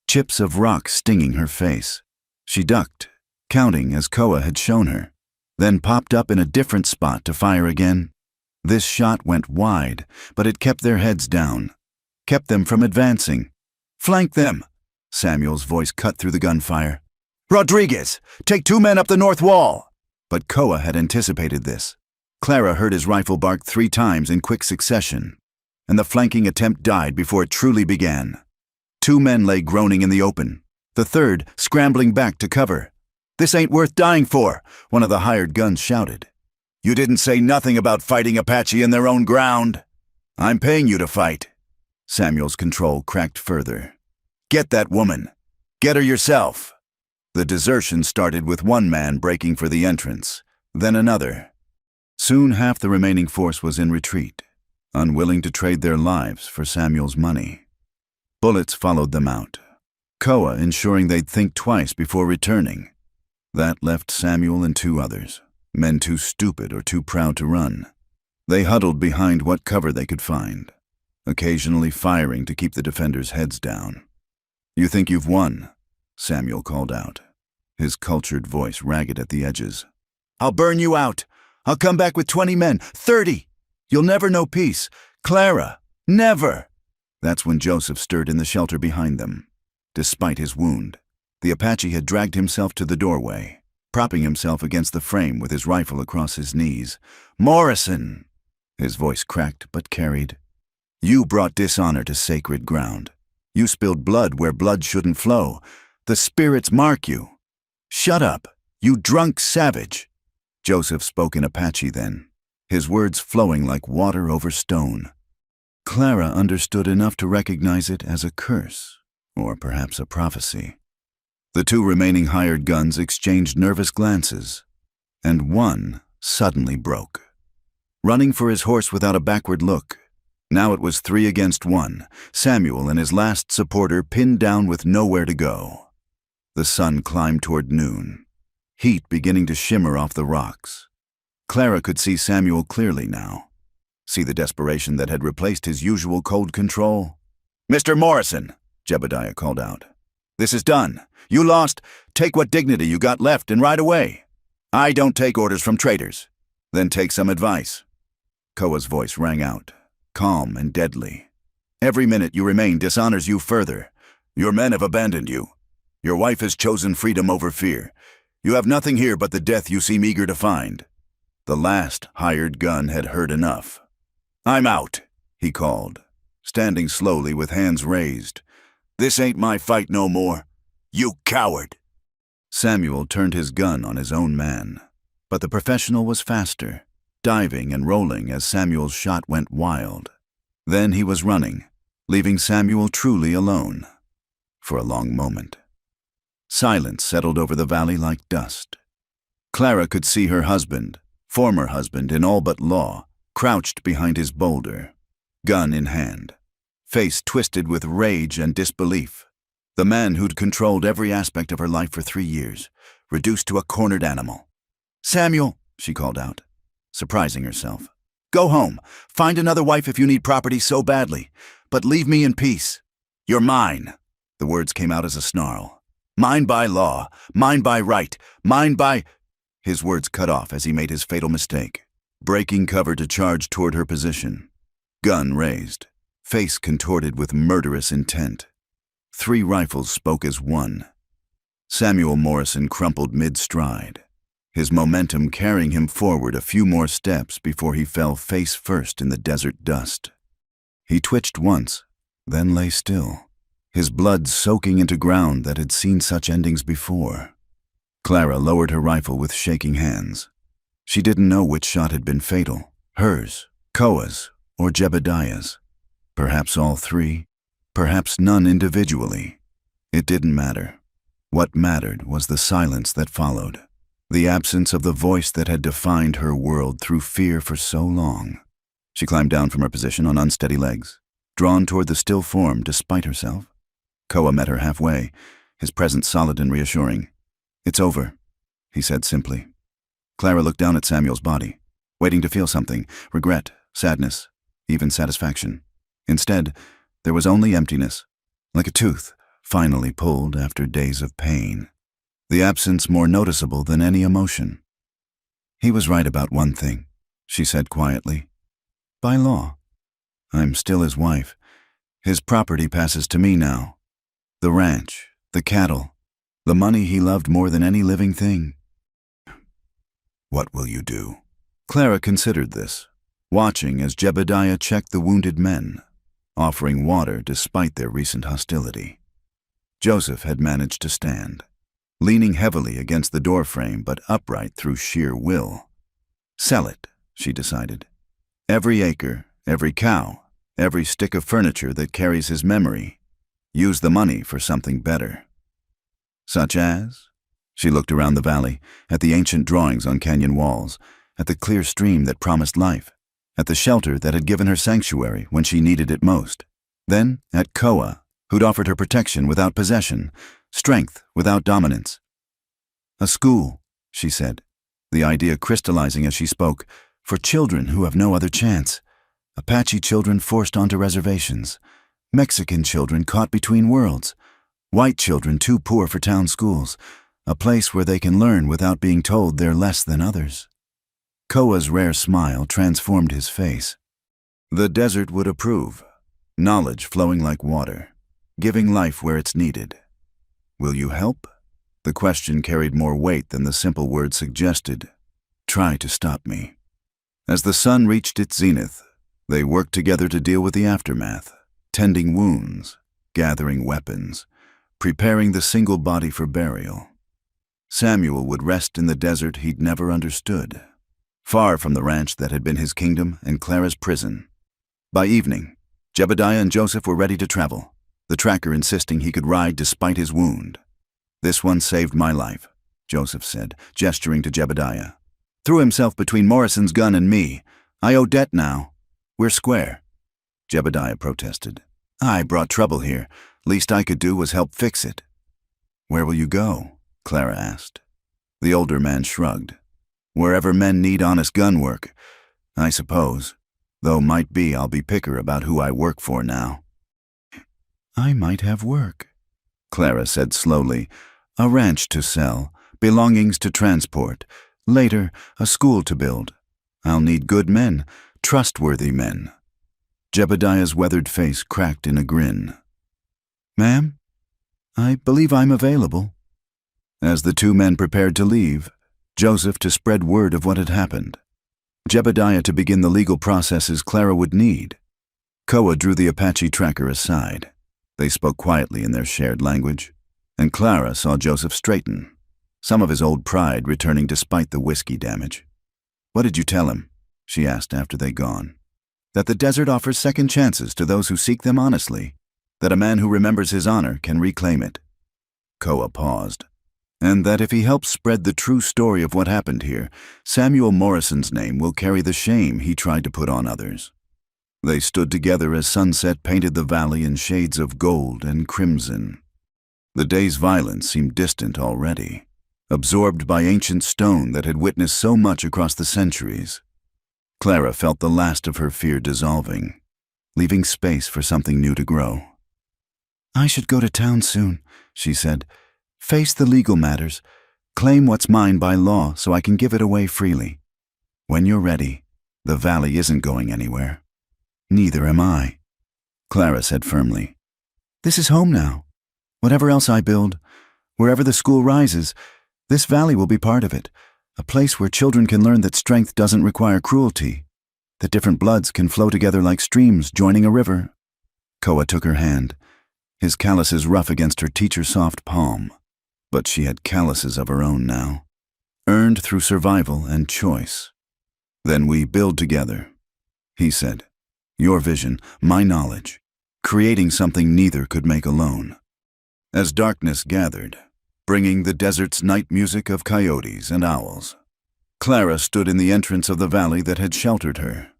chips of rock stinging her face. She ducked, counting as Koa had shown her, then popped up in a different spot to fire again. This shot went wide, but it kept their heads down, kept them from advancing. "Flank them!" Samuel's voice cut through the gunfire. "Rodriguez, take 2 men up the north wall!" But Koa had anticipated this. Clara heard his rifle bark 3 times in quick succession, and the flanking attempt died before it truly began. 2 men lay groaning in the open, the third scrambling back to cover. "This ain't worth dying for," one of the hired guns shouted. "You didn't say nothing about fighting Apache in their own ground." "I'm paying you to fight." Samuel's control cracked further. "Get that woman. Get her yourself." The desertion started with 1 man breaking for the entrance, then another. Soon half the remaining force was in retreat, unwilling to trade their lives for Samuel's money. Bullets followed them out, Koa ensuring they'd think twice before returning. That left Samuel and 2 others, men too stupid or too proud to run. They huddled behind what cover they could find, occasionally firing to keep the defenders' heads down. "You think you've won?" Samuel called out, his cultured voice ragged at the edges. "I'll burn you out. I'll come back with 20 men, 30. You'll never know peace. Clara, never." That's when Joseph stirred in the shelter behind them. Despite his wound, the Apache had dragged himself to the doorway, propping himself against the frame with his rifle across his knees. "Morrison!" His voice cracked but carried. "You brought dishonor to sacred ground. You spilled blood where blood shouldn't flow. The spirits mark you. Shut up, you drunk savage." Joseph spoke in Apache then, his words flowing like water over stone. Clara understood enough to recognize it as a curse, or perhaps a prophecy. The two remaining hired guns exchanged nervous glances, and one suddenly broke. Running for his horse without a backward look, now it was 3 against 1, Samuel and his last supporter pinned down with nowhere to go. The sun climbed toward noon, heat beginning to shimmer off the rocks. Clara could see Samuel clearly now, see the desperation that had replaced his usual cold control. "Mr. Morrison," Jebediah called out. "This is done. You lost. Take what dignity you got left and ride away. I don't take orders from traitors." "Then take some advice." Koa's voice rang out, calm and deadly. "Every minute you remain dishonors you further. Your men have abandoned you. Your wife has chosen freedom over fear. You have nothing here but the death you seem eager to find." The last hired gun had heard enough. "I'm out," he called, standing slowly with hands raised. "This ain't my fight no more. You coward." Samuel turned his gun on his own man, but the professional was faster, diving and rolling as Samuel's shot went wild. Then he was running, leaving Samuel truly alone. For a long moment, silence settled over the valley like dust. Clara could see her husband, former husband in all but law, crouched behind his boulder, gun in hand, face twisted with rage and disbelief. The man who'd controlled every aspect of her life for 3 years, reduced to a cornered animal. "Samuel," she called out, surprising herself. "Go home. Find another wife if you need property so badly. But leave me in peace. You're mine." The words came out as a snarl. "Mine by law. Mine by right. Mine by—" His words cut off as he made his fatal mistake, breaking cover to charge toward her position. Gun raised, face contorted with murderous intent. 3 rifles spoke as one. Samuel Morrison crumpled mid-stride, his momentum carrying him forward a few more steps before he fell face first in the desert dust. He twitched once, then lay still, his blood soaking into ground that had seen such endings before. Clara lowered her rifle with shaking hands. She didn't know which shot had been fatal, hers, Koa's, or Jebediah's. Perhaps all 3, perhaps none individually. It didn't matter. What mattered was the silence that followed, the absence of the voice that had defined her world through fear for so long. She climbed down from her position on unsteady legs, drawn toward the still form despite herself. Koa met her halfway, his presence solid and reassuring. "It's over," he said simply. Clara looked down at Samuel's body, waiting to feel something, regret, sadness, even satisfaction. Instead, there was only emptiness, like a tooth finally pulled after days of pain, the absence more noticeable than any emotion. "He was right about one thing," she said quietly. "By law, I'm still his wife. His property passes to me now. The ranch, the cattle, the money he loved more than any living thing." "What will you do?" Clara considered this, watching as Jebediah checked the wounded men, offering water despite their recent hostility. Joseph had managed to stand, leaning heavily against the doorframe but upright through sheer will. Sell it, she decided. Every acre, every cow, every stick of furniture that carries his memory. Use the money for something better. Such as? She looked around the valley, at the ancient drawings on canyon walls, at the clear stream that promised life, at the shelter that had given her sanctuary when she needed it most. Then at Koa, who'd offered her protection without possession, strength without dominance. "A school," she said, the idea crystallizing as she spoke, "for children who have no other chance. Apache children forced onto reservations, Mexican children caught between worlds, white children too poor for town schools, a place where they can learn without being told they're less than others." Koa's rare smile transformed his face. The desert would approve, knowledge flowing like water, giving life where it's needed. "Will you help?" The question carried more weight than the simple word suggested. "Try to stop me." As the sun reached its zenith, they worked together to deal with the aftermath, tending wounds, gathering weapons, preparing the single body for burial. Samuel would rest in the desert he'd never understood, far from the ranch that had been his kingdom and Clara's prison. By evening, Jebediah and Joseph were ready to travel, the tracker insisting he could ride despite his wound. "This one saved my life," Joseph said, gesturing to Jebediah. "Threw himself between Morrison's gun and me. I owe debt now. We're square." Jebediah protested. "I brought trouble here. Least I could do was help fix it." "Where will you go?" Clara asked. The older man shrugged. "Wherever men need honest gun work, I suppose. Though might be I'll be picker about who I work for now." "I might have work," Clara said slowly. "A ranch to sell, belongings to transport, later a school to build. I'll need good men, trustworthy men." Jebediah's weathered face cracked in a grin. "Ma'am, I believe I'm available." As the two men prepared to leave, Joseph to spread word of what had happened, Jebediah to begin the legal processes Clara would need. Koa drew the Apache tracker aside. They spoke quietly in their shared language, and Clara saw Joseph straighten, some of his old pride returning despite the whiskey damage. "What did you tell him?" she asked after they'd gone. "That the desert offers second chances to those who seek them honestly, that a man who remembers his honor can reclaim it." Koa paused. "And that if he helps spread the true story of what happened here, Samuel Morrison's name will carry the shame he tried to put on others." They stood together as sunset painted the valley in shades of gold and crimson. The day's violence seemed distant already, absorbed by ancient stone that had witnessed so much across the centuries. Clara felt the last of her fear dissolving, leaving space for something new to grow. "I should go to town soon," she said. "Face the legal matters, claim what's mine by law so I can give it away freely. When you're ready, the valley isn't going anywhere." "Neither am I," Clara said firmly. "This is home now. Whatever else I build, wherever the school rises, this valley will be part of it, a place where children can learn that strength doesn't require cruelty, that different bloods can flow together like streams joining a river." Koa took her hand, his calluses rough against her teacher-soft palm. But she had calluses of her own now, earned through survival and choice. "Then we build together," he said. "Your vision, my knowledge, creating something neither could make alone." As darkness gathered, bringing the desert's night music of coyotes and owls, Clara stood in the entrance of the valley that had sheltered her,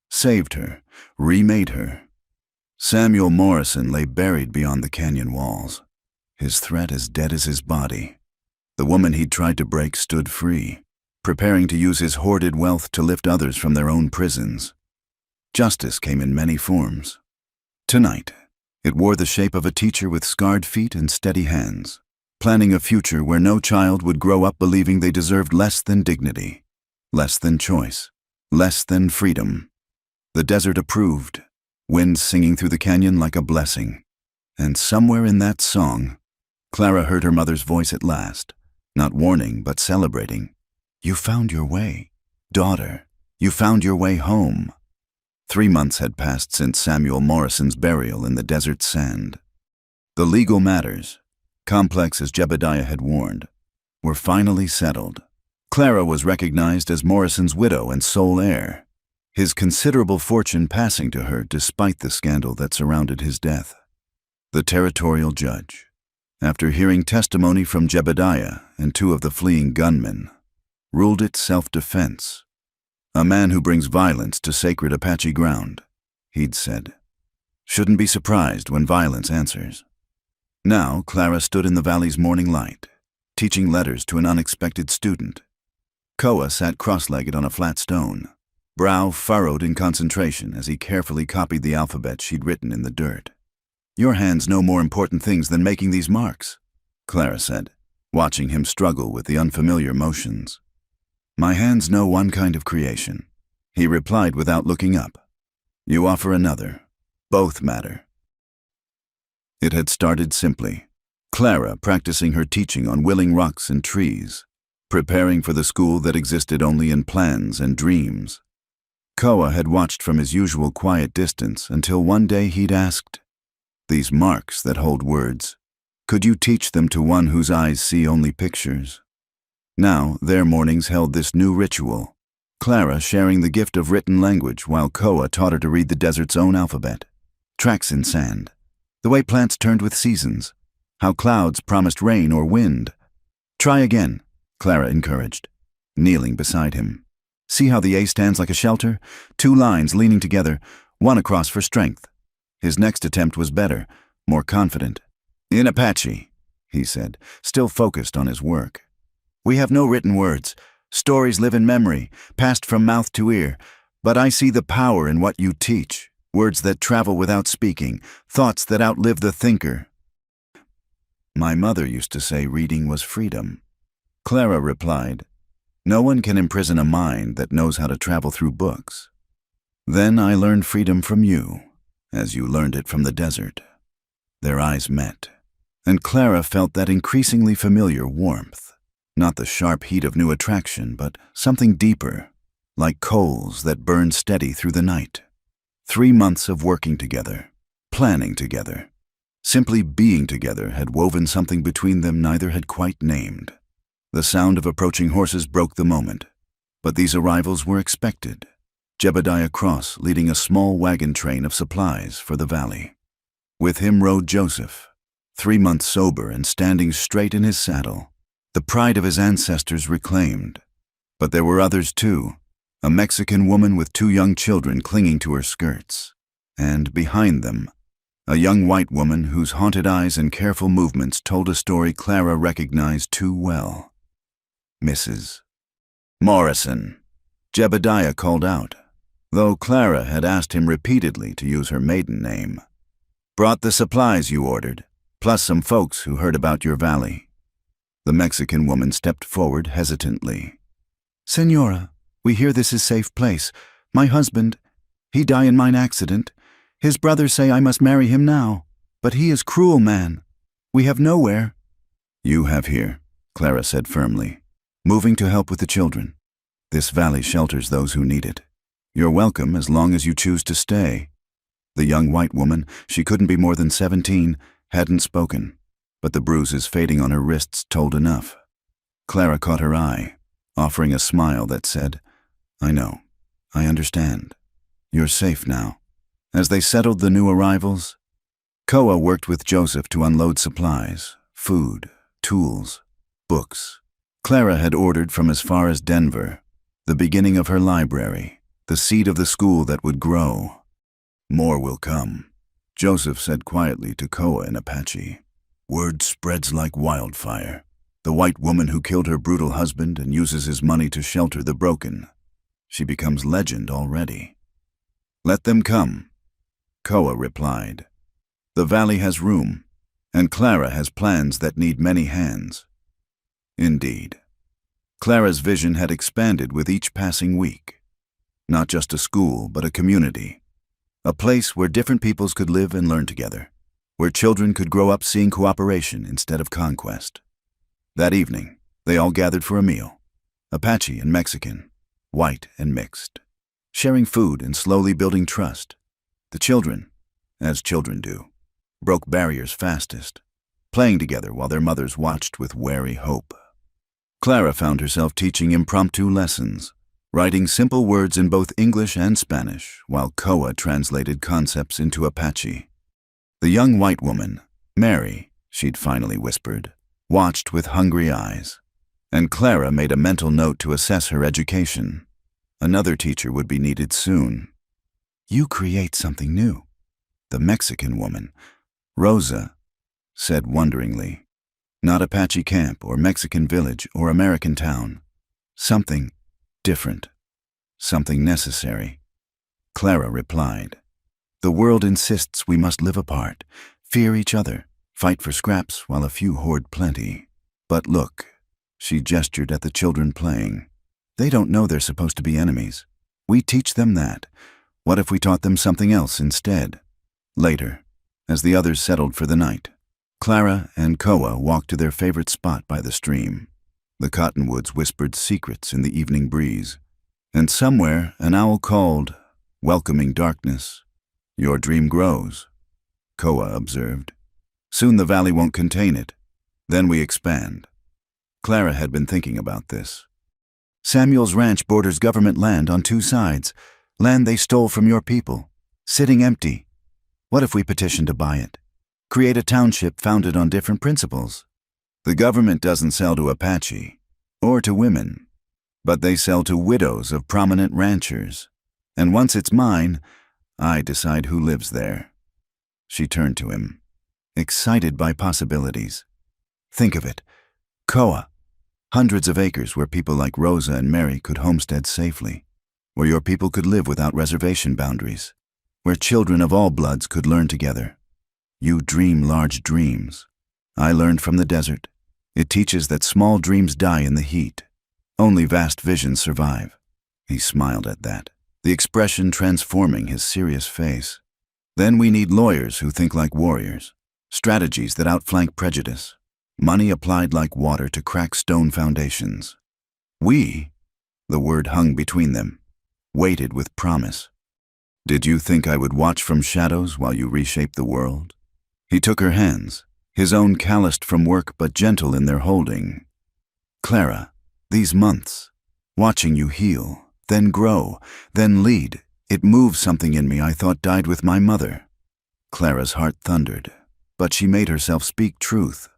saved her, remade her. Samuel Morrison lay buried beyond the canyon walls, his threat as dead as his body. The woman he'd tried to break stood free, preparing to use his hoarded wealth to lift others from their own prisons. Justice came in many forms. Tonight, it wore the shape of a teacher with scarred feet and steady hands, planning a future where no child would grow up believing they deserved less than dignity, less than choice, less than freedom. The desert approved, wind singing through the canyon like a blessing. And somewhere in that song, Clara heard her mother's voice at last, not warning but celebrating. "You found your way, daughter. You found your way home." 3 months had passed since Samuel Morrison's burial in the desert sand. The legal matters, complex as Jebediah had warned, were finally settled. Clara was recognized as Morrison's widow and sole heir, his considerable fortune passing to her despite the scandal that surrounded his death. The territorial judge, after hearing testimony from Jebediah and 2 of the fleeing gunmen, ruled it self-defense. "A man who brings violence to sacred Apache ground," he'd said, "shouldn't be surprised when violence answers." Now Clara stood in the valley's morning light, teaching letters to an unexpected student. Koa sat cross-legged on a flat stone, brow furrowed in concentration as he carefully copied the alphabet she'd written in the dirt. "Your hands know more important things than making these marks," Clara said, watching him struggle with the unfamiliar motions. "My hands know one kind of creation," he replied without looking up. "You offer another. Both matter." It had started simply, Clara practicing her teaching on willing rocks and trees, preparing for the school that existed only in plans and dreams. Koa had watched from his usual quiet distance until one day he'd asked, "These marks that hold words, could you teach them to one whose eyes see only pictures?" Now, their mornings held this new ritual. Clara sharing the gift of written language while Koa taught her to read the desert's own alphabet. Tracks in sand. The way plants turned with seasons. How clouds promised rain or wind. Try again, Clara encouraged, kneeling beside him. See how the A stands like a shelter? 2 lines leaning together, one across for strength. His next attempt was better, more confident. In Apache, he said, still focused on his work. We have no written words. Stories live in memory, passed from mouth to ear. But I see the power in what you teach. Words that travel without speaking, thoughts that outlive the thinker. My mother used to say reading was freedom. Clara replied, no one can imprison a mind that knows how to travel through books. Then I learned freedom from you, as you learned it from the desert. Their eyes met, and Clara felt that increasingly familiar warmth. Not the sharp heat of new attraction, but something deeper, like coals that burn steady through the night. 3 months of working together, planning together. Simply being together had woven something between them neither had quite named. The sound of approaching horses broke the moment, but these arrivals were expected. Jebediah Cross leading a small wagon train of supplies for the valley. With him rode Joseph, 3 months sober and standing straight in his saddle, the pride of his ancestors reclaimed. But there were others too, a Mexican woman with 2 young children clinging to her skirts, and behind them, a young white woman whose haunted eyes and careful movements told a story Clara recognized too well. Mrs. Morrison, Jebediah called out, though Clara had asked him repeatedly to use her maiden name. Brought the supplies you ordered, plus some folks who heard about your valley. The Mexican woman stepped forward hesitantly. Senora, we hear this is safe place. My husband, he die in mine accident. His brothers say I must marry him now, but he is cruel man. We have nowhere. You have here, Clara said firmly, moving to help with the children. This valley shelters those who need it. You're welcome as long as you choose to stay. The young white woman, she couldn't be more than 17, hadn't spoken, but the bruises fading on her wrists told enough. Clara caught her eye, offering a smile that said, I know, I understand. You're safe now. As they settled the new arrivals, Koa worked with Joseph to unload supplies, food, tools, books. Clara had ordered from as far as Denver, the beginning of her library, the seed of the school that would grow. More will come, Joseph said quietly to Koa in Apache. Word spreads like wildfire. The white woman who killed her brutal husband and uses his money to shelter the broken. She becomes legend already. Let them come, Koa replied. The valley has room, and Clara has plans that need many hands. Indeed. Clara's vision had expanded with each passing week. Not just a school, but a community. A place where different peoples could live and learn together. Where children could grow up seeing cooperation instead of conquest. That evening, they all gathered for a meal. Apache and Mexican, white and mixed. Sharing food and slowly building trust. The children, as children do, broke barriers fastest, playing together while their mothers watched with wary hope. Clara found herself teaching impromptu lessons, writing simple words in both English and Spanish, while Koa translated concepts into Apache. The young white woman, Mary, she'd finally whispered, watched with hungry eyes, and Clara made a mental note to assess her education. Another teacher would be needed soon. You create something new, the Mexican woman, Rosa, said wonderingly. Not Apache camp or Mexican village or American town. Something different. Something necessary. Clara replied. The world insists we must live apart, fear each other, fight for scraps while a few hoard plenty. But look, she gestured at the children playing. They don't know they're supposed to be enemies. We teach them that. What if we taught them something else instead? Later, as the others settled for the night, Clara and Koa walked to their favorite spot by the stream. The cottonwoods whispered secrets in the evening breeze, and somewhere an owl called, welcoming darkness. Your dream grows, Koa observed. Soon the valley won't contain it. Then we expand. Clara had been thinking about this. Samuel's ranch borders government land on two sides, land they stole from your people, sitting empty. What if we petition to buy it? Create a township founded on different principles. The government doesn't sell to Apache, or to women, but they sell to widows of prominent ranchers. And once it's mine, I decide who lives there. She turned to him, excited by possibilities. Think of it. Koa. Hundreds of acres where people like Rosa and Mary could homestead safely, where your people could live without reservation boundaries, where children of all bloods could learn together. You dream large dreams. I learned from the desert. It teaches that small dreams die in the heat. Only vast visions survive. He smiled at that, the expression transforming his serious face. Then we need lawyers who think like warriors, strategies that outflank prejudice, money applied like water to crack stone foundations. We, the word hung between them, waited with promise. Did you think I would watch from shadows while you reshape the world? He took her hands, his own calloused from work but gentle in their holding. Clara, these months, watching you heal, then grow, then lead, it moved something in me I thought died with my mother. Clara's heart thundered, but she made herself speak truth.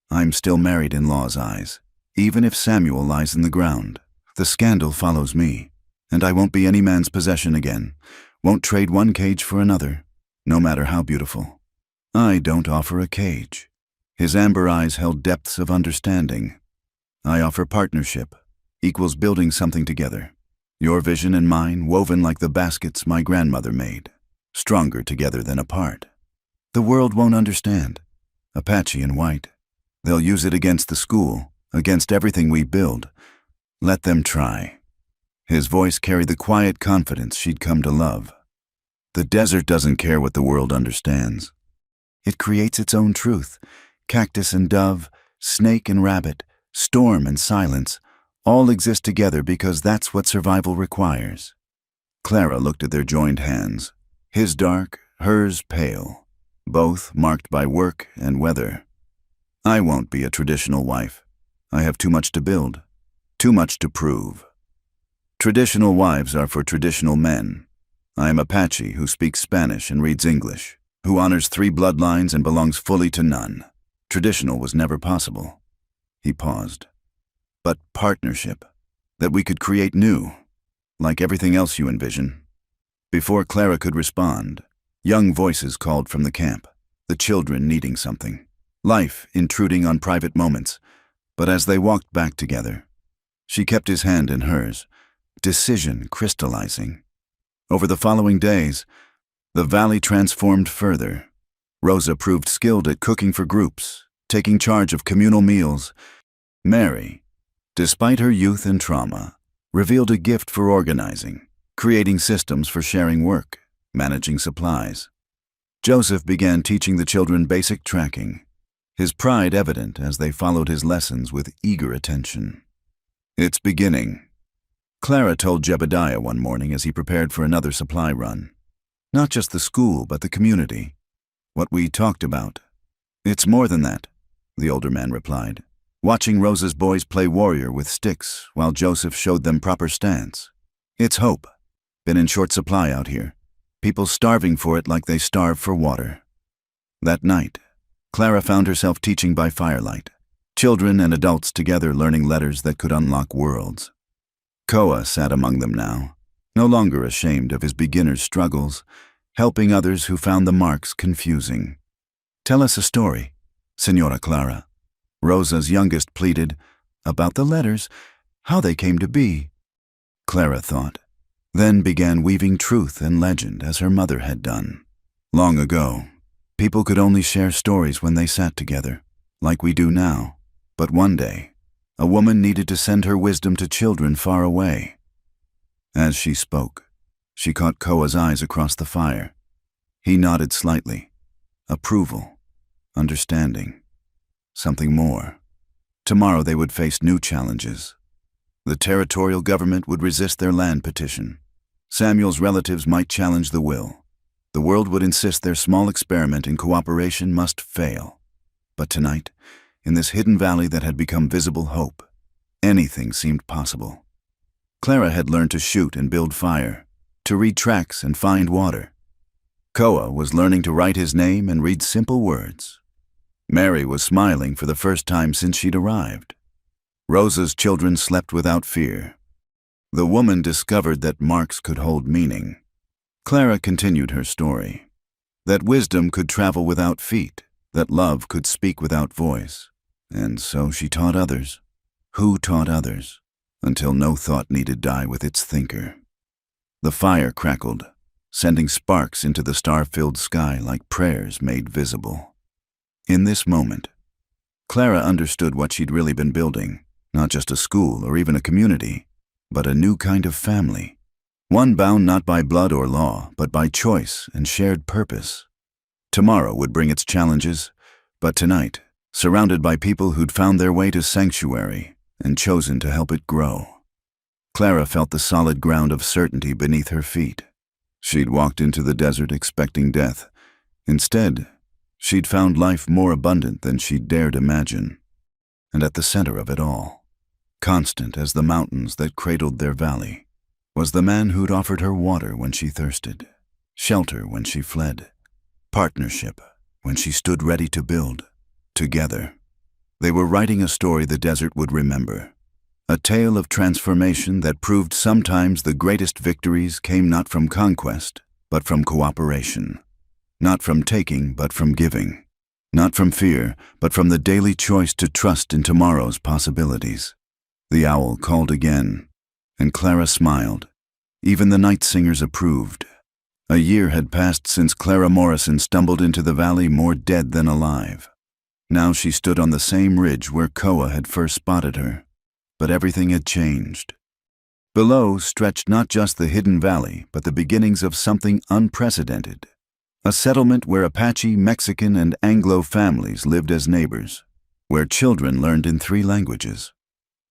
I'm still married in law's eyes, even if Samuel lies in the ground. The scandal follows me, and I won't be any man's possession again, won't trade one cage for another, no matter how beautiful. I don't offer a cage. His amber eyes held depths of understanding. I offer partnership, equals building something together. Your vision and mine woven like the baskets my grandmother made, stronger together than apart. The world won't understand. Apache and white. They'll use it against the school, against everything we build. Let them try. His voice carried the quiet confidence she'd come to love. The desert doesn't care what the world understands. It creates its own truth. Cactus and dove, snake and rabbit, storm and silence, all exist together because that's what survival requires. Clara looked at their joined hands, his dark, hers pale, both marked by work and weather. I won't be a traditional wife. I have too much to build, too much to prove. Traditional wives are for traditional men. I am Apache who speaks Spanish and reads English, who honors 3 bloodlines and belongs fully to none. Traditional was never possible. He paused. But partnership, that we could create new, like everything else you envision. Before Clara could respond, young voices called from the camp, the children needing something, life intruding on private moments. But as they walked back together, she kept his hand in hers, decision crystallizing. Over the following days, the valley transformed further. Rosa proved skilled at cooking for groups, taking charge of communal meals. Mary, despite her youth and trauma, revealed a gift for organizing, creating systems for sharing work, managing supplies. Joseph began teaching the children basic tracking, his pride evident as they followed his lessons with eager attention. It's beginning, Clara told Jebediah one morning as he prepared for another supply run. Not just the school, but the community. What we talked about. It's more than that, the older man replied, watching Rosa's boys play warrior with sticks while Joseph showed them proper stance. It's hope. Been in short supply out here. People starving for it like they starve for water. That night, Clara found herself teaching by firelight, children and adults together learning letters that could unlock worlds. Koa sat among them now, no longer ashamed of his beginner's struggles, helping others who found the marks confusing. Tell us a story, Senora Clara. Rosa's youngest pleaded, about the letters, how they came to be. Clara thought, then began weaving truth and legend as her mother had done. Long ago, people could only share stories when they sat together, like we do now. But one day, a woman needed to send her wisdom to children far away. As she spoke, she caught Koa's eyes across the fire. He nodded slightly. Approval, understanding, something more. Tomorrow they would face new challenges. The territorial government would resist their land petition. Samuel's relatives might challenge the will. The world would insist their small experiment in cooperation must fail. But tonight, in this hidden valley that had become visible hope. Anything seemed possible. Clara had learned to shoot and build fire, to read tracks and find water. Koa was learning to write his name and read simple words. Mary was smiling for the first time since she'd arrived. Rosa's children slept without fear. The woman discovered that marks could hold meaning. Clara continued her story. That wisdom could travel without feet, that love could speak without voice. And so she taught others. Who taught others? Until no thought needed die with its thinker. The fire crackled, sending sparks into the star-filled sky like prayers made visible. In this moment, Clara understood what she'd really been building, not just a school or even a community, but a new kind of family. One bound not by blood or law, but by choice and shared purpose. Tomorrow would bring its challenges, but tonight, surrounded by people who'd found their way to sanctuary and chosen to help it grow. Clara felt the solid ground of certainty beneath her feet. She'd walked into the desert expecting death. Instead, she'd found life more abundant than she'd dared imagine. And at the center of it all, constant as the mountains that cradled their valley, was the man who'd offered her water when she thirsted, shelter when she fled, partnership when she stood ready to build. Together, they were writing a story the desert would remember, a tale of transformation that proved sometimes the greatest victories came not from conquest, but from cooperation, not from taking, but from giving, not from fear, but from the daily choice to trust in tomorrow's possibilities. The owl called again, and Clara smiled. Even the night singers approved. A year had passed since Clara Morrison stumbled into the valley more dead than alive. Now she stood on the same ridge where Koa had first spotted her. But everything had changed. Below stretched not just the hidden valley, but the beginnings of something unprecedented. A settlement where Apache, Mexican, and Anglo families lived as neighbors, where children learned in 3 languages,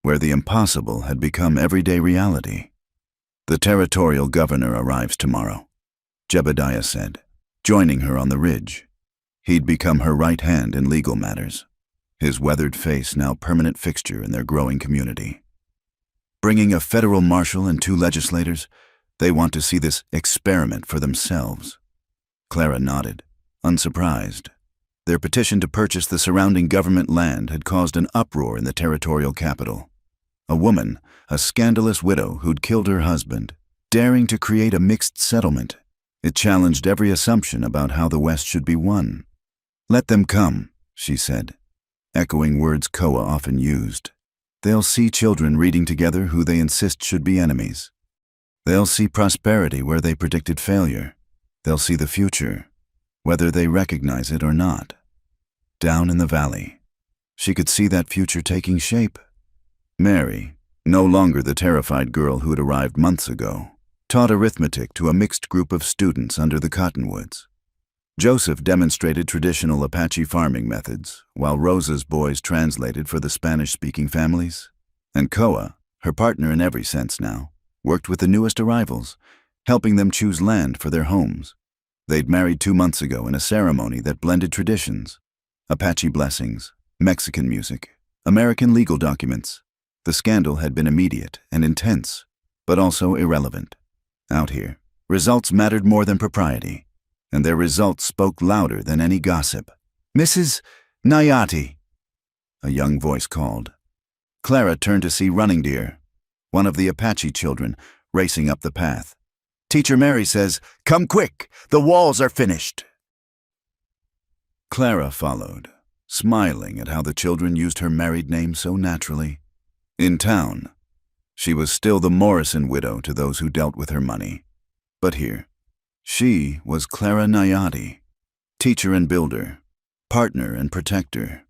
where the impossible had become everyday reality. The territorial governor arrives tomorrow, Jebediah said, joining her on the ridge. He'd become her right hand in legal matters, his weathered face now permanent fixture in their growing community. Bringing a federal marshal and 2 legislators, they want to see this experiment for themselves. Clara nodded, unsurprised. Their petition to purchase the surrounding government land had caused an uproar in the territorial capital. A woman, a scandalous widow who'd killed her husband, daring to create a mixed settlement. It challenged every assumption about how the West should be won. "Let them come," she said, echoing words Koa often used. "They'll see children reading together who they insist should be enemies. They'll see prosperity where they predicted failure. They'll see the future, whether they recognize it or not." Down in the valley, she could see that future taking shape. Mary, no longer the terrified girl who had arrived months ago, taught arithmetic to a mixed group of students under the cottonwoods. Joseph demonstrated traditional Apache farming methods, while Rosa's boys translated for the Spanish-speaking families. And Koa, her partner in every sense now, worked with the newest arrivals, helping them choose land for their homes. They'd married 2 months ago in a ceremony that blended traditions: Apache blessings, Mexican music, American legal documents. The scandal had been immediate and intense, but also irrelevant. Out here, results mattered more than propriety, and their results spoke louder than any gossip. "Mrs. Nayati," a young voice called. Clara turned to see Running Deer, one of the Apache children, racing up the path. "Teacher Mary says, 'Come quick, the walls are finished.'" Clara followed, smiling at how the children used her married name so naturally. In town, she was still the Morrison widow to those who dealt with her money. But here, she was Clara Nayati, teacher and builder, partner and protector.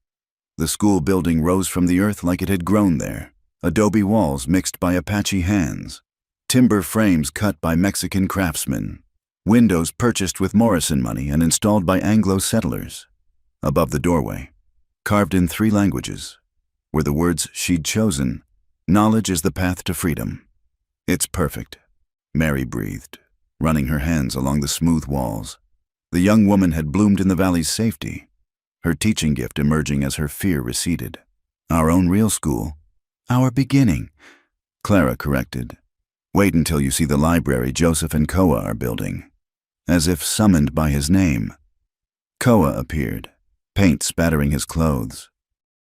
The school building rose from the earth like it had grown there, adobe walls mixed by Apache hands, timber frames cut by Mexican craftsmen, windows purchased with Morrison money and installed by Anglo settlers. Above the doorway, carved in 3 languages, were the words she'd chosen: "Knowledge is the path to freedom." "It's perfect," Mary breathed, running her hands along the smooth walls. The young woman had bloomed in the valley's safety. her teaching gift emerging as her fear receded. Our own real school? Our beginning, Clara corrected. Wait until you see the library Joseph and Koa are building. As if summoned by his name, Koa appeared, paint spattering his clothes.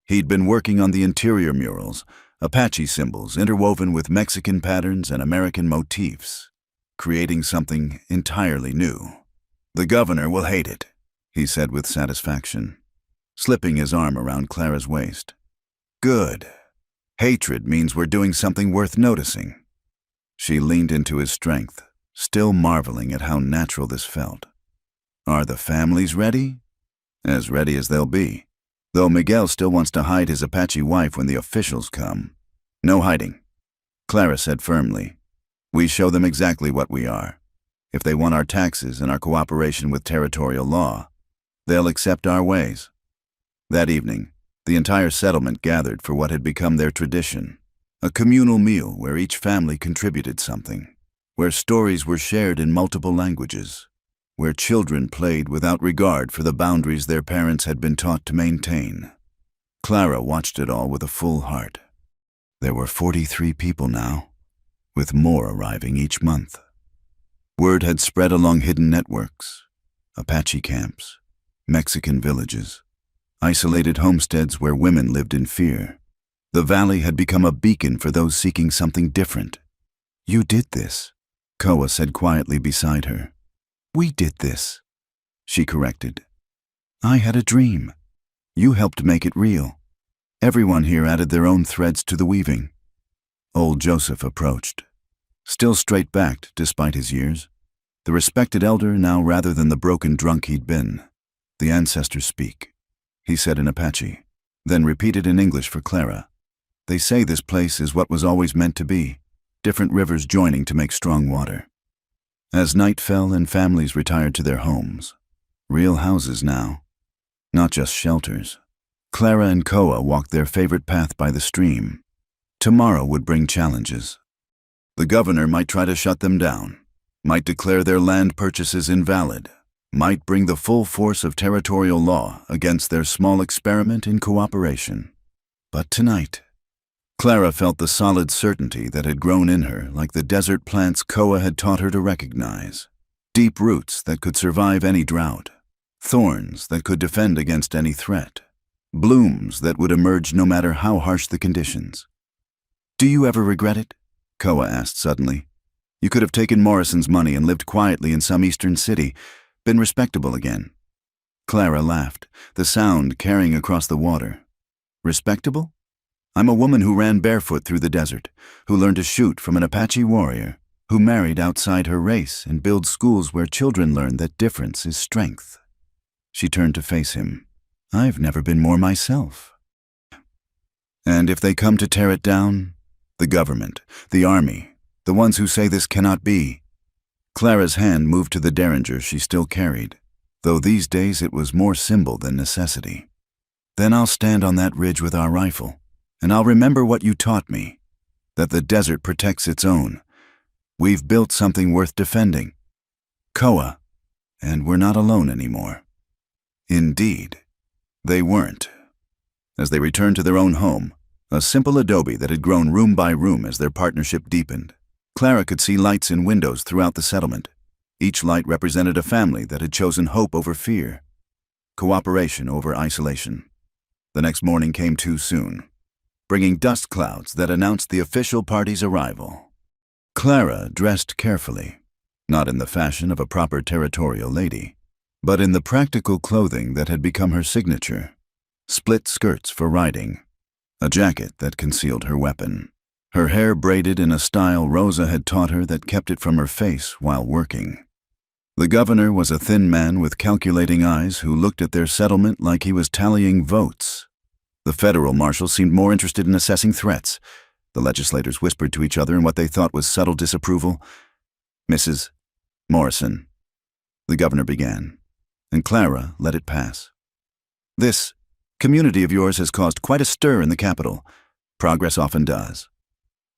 He'd been working on the interior murals, Apache symbols interwoven with Mexican patterns and American motifs, creating something entirely new. The governor will hate it, he said with satisfaction, slipping his arm around Clara's waist. Good. Hatred means we're doing something worth noticing. She leaned into his strength, still marveling at how natural this felt. Are the families ready? As ready as they'll be, though Miguel still wants to hide his Apache wife when the officials come. No hiding, Clara said firmly. We show them exactly what we are. If they want our taxes and our cooperation with territorial law, they'll accept our ways. That evening, the entire settlement gathered for what had become their tradition, a communal meal where each family contributed something, where stories were shared in multiple languages, where children played without regard for the boundaries their parents had been taught to maintain. Clara watched it all with a full heart. There were 43 people now, with more arriving each month. Word had spread along hidden networks, Apache camps, Mexican villages, isolated homesteads where women lived in fear. The valley had become a beacon for those seeking something different. You did this, Koa said quietly beside her. We did this, she corrected. I had a dream. You helped make it real. Everyone here added their own threads to the weaving. Old Joseph approached, still straight-backed despite his years, the respected elder now rather than the broken drunk he'd been. The ancestors speak, he said in Apache, then repeated in English for Clara. They say this place is what was always meant to be, different rivers joining to make strong water. As night fell and families retired to their homes, real houses now, not just shelters, Clara and Koa walked their favorite path by the stream. Tomorrow would bring challenges. The governor might try to shut them down, might declare their land purchases invalid, might bring the full force of territorial law against their small experiment in cooperation. But tonight, Clara felt the solid certainty that had grown in her like the desert plants Koa had taught her to recognize. Deep roots that could survive any drought, thorns that could defend against any threat, blooms that would emerge no matter how harsh the conditions. Do you ever regret it? Koa asked suddenly. You could have taken Morrison's money and lived quietly in some eastern city, been respectable again. Clara laughed, the sound carrying across the water. Respectable? I'm a woman who ran barefoot through the desert, who learned to shoot from an Apache warrior, who married outside her race and builds schools where children learn that difference is strength. She turned to face him. I've never been more myself. And if they come to tear it down, the government, the army, the ones who say this cannot be. Clara's hand moved to the derringer she still carried, though these days it was more symbol than necessity. Then I'll stand on that ridge with our rifle, and I'll remember what you taught me, that the desert protects its own. We've built something worth defending. Koa, and we're not alone anymore. Indeed, they weren't. As they returned to their own home, a simple adobe that had grown room by room as their partnership deepened, Clara could see lights in windows throughout the settlement. Each light represented a family that had chosen hope over fear, cooperation over isolation. The next morning came too soon, bringing dust clouds that announced the official party's arrival. Clara dressed carefully, not in the fashion of a proper territorial lady, but in the practical clothing that had become her signature. Split skirts for riding, a jacket that concealed her weapon, her hair braided in a style Rosa had taught her that kept it from her face while working. The governor was a thin man with calculating eyes who looked at their settlement like he was tallying votes. The federal marshal seemed more interested in assessing threats. The legislators whispered to each other in what they thought was subtle disapproval. Mrs. Morrison, the governor began, and Clara let it pass. This community of yours has caused quite a stir in the capital. Progress often does.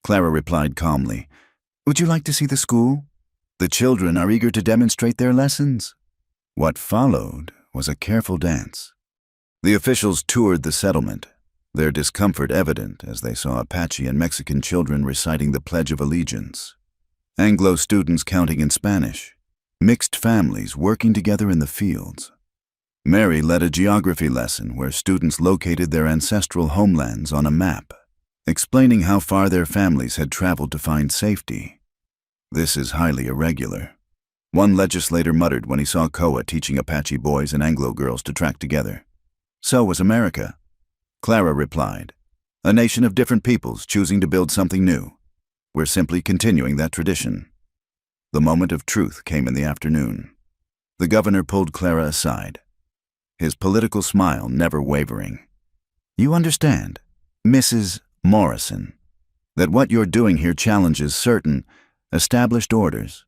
Clara replied calmly. Would you like to see the school? The children are eager to demonstrate their lessons. What followed was a careful dance. The officials toured the settlement, their discomfort evident as they saw Apache and Mexican children reciting the Pledge of Allegiance, Anglo students counting in Spanish, mixed families working together in the fields. Mary led a geography lesson where students located their ancestral homelands on a map, explaining how far their families had traveled to find safety. "This is highly irregular," one legislator muttered when he saw Koa teaching Apache boys and Anglo girls to track together. "So was America," Clara replied. "A nation of different peoples choosing to build something new. We're simply continuing that tradition." The moment of truth came in the afternoon. The governor pulled Clara aside, his political smile never wavering. "You understand, Mrs. Morrison, that what you're doing here challenges certain established orders.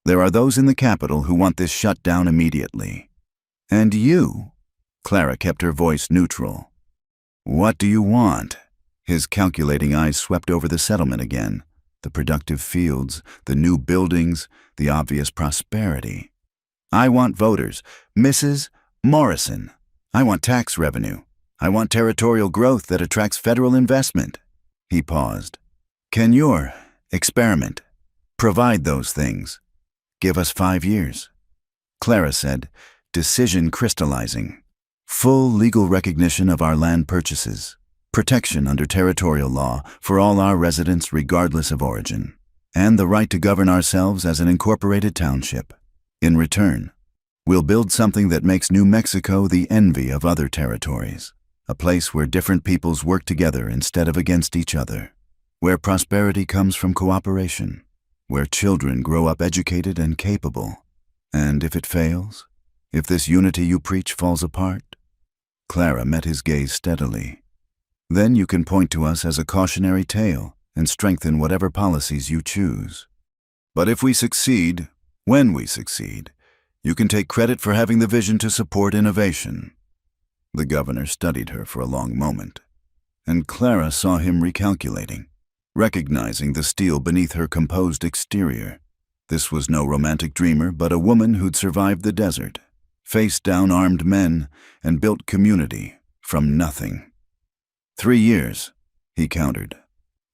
There are those in the Capitol who want this shut down immediately. And you," Clara kept her voice neutral. "What do you want?" His calculating eyes swept over the settlement again, the productive fields, the new buildings, the obvious prosperity. "I want voters, Mrs. Morrison. I want tax revenue. I want territorial growth that attracts federal investment." He paused. "Can your experiment provide those things? Give us 5 years." Clara said, decision crystallizing. "Full legal recognition of our land purchases, protection under territorial law for all our residents regardless of origin, and the right to govern ourselves as an incorporated township. In return, we'll build something that makes New Mexico the envy of other territories, a place where different peoples work together instead of against each other, where prosperity comes from cooperation, where children grow up educated and capable. And if it fails, if this unity you preach falls apart," Clara met his gaze steadily, "then you can point to us as a cautionary tale and strengthen whatever policies you choose. But if we succeed, when we succeed, you can take credit for having the vision to support innovation." The governor studied her for a long moment, and Clara saw him recalculating, recognizing the steel beneath her composed exterior. This was no romantic dreamer, but a woman who'd survived the desert, faced down armed men, and built community from nothing. 3 years, he countered.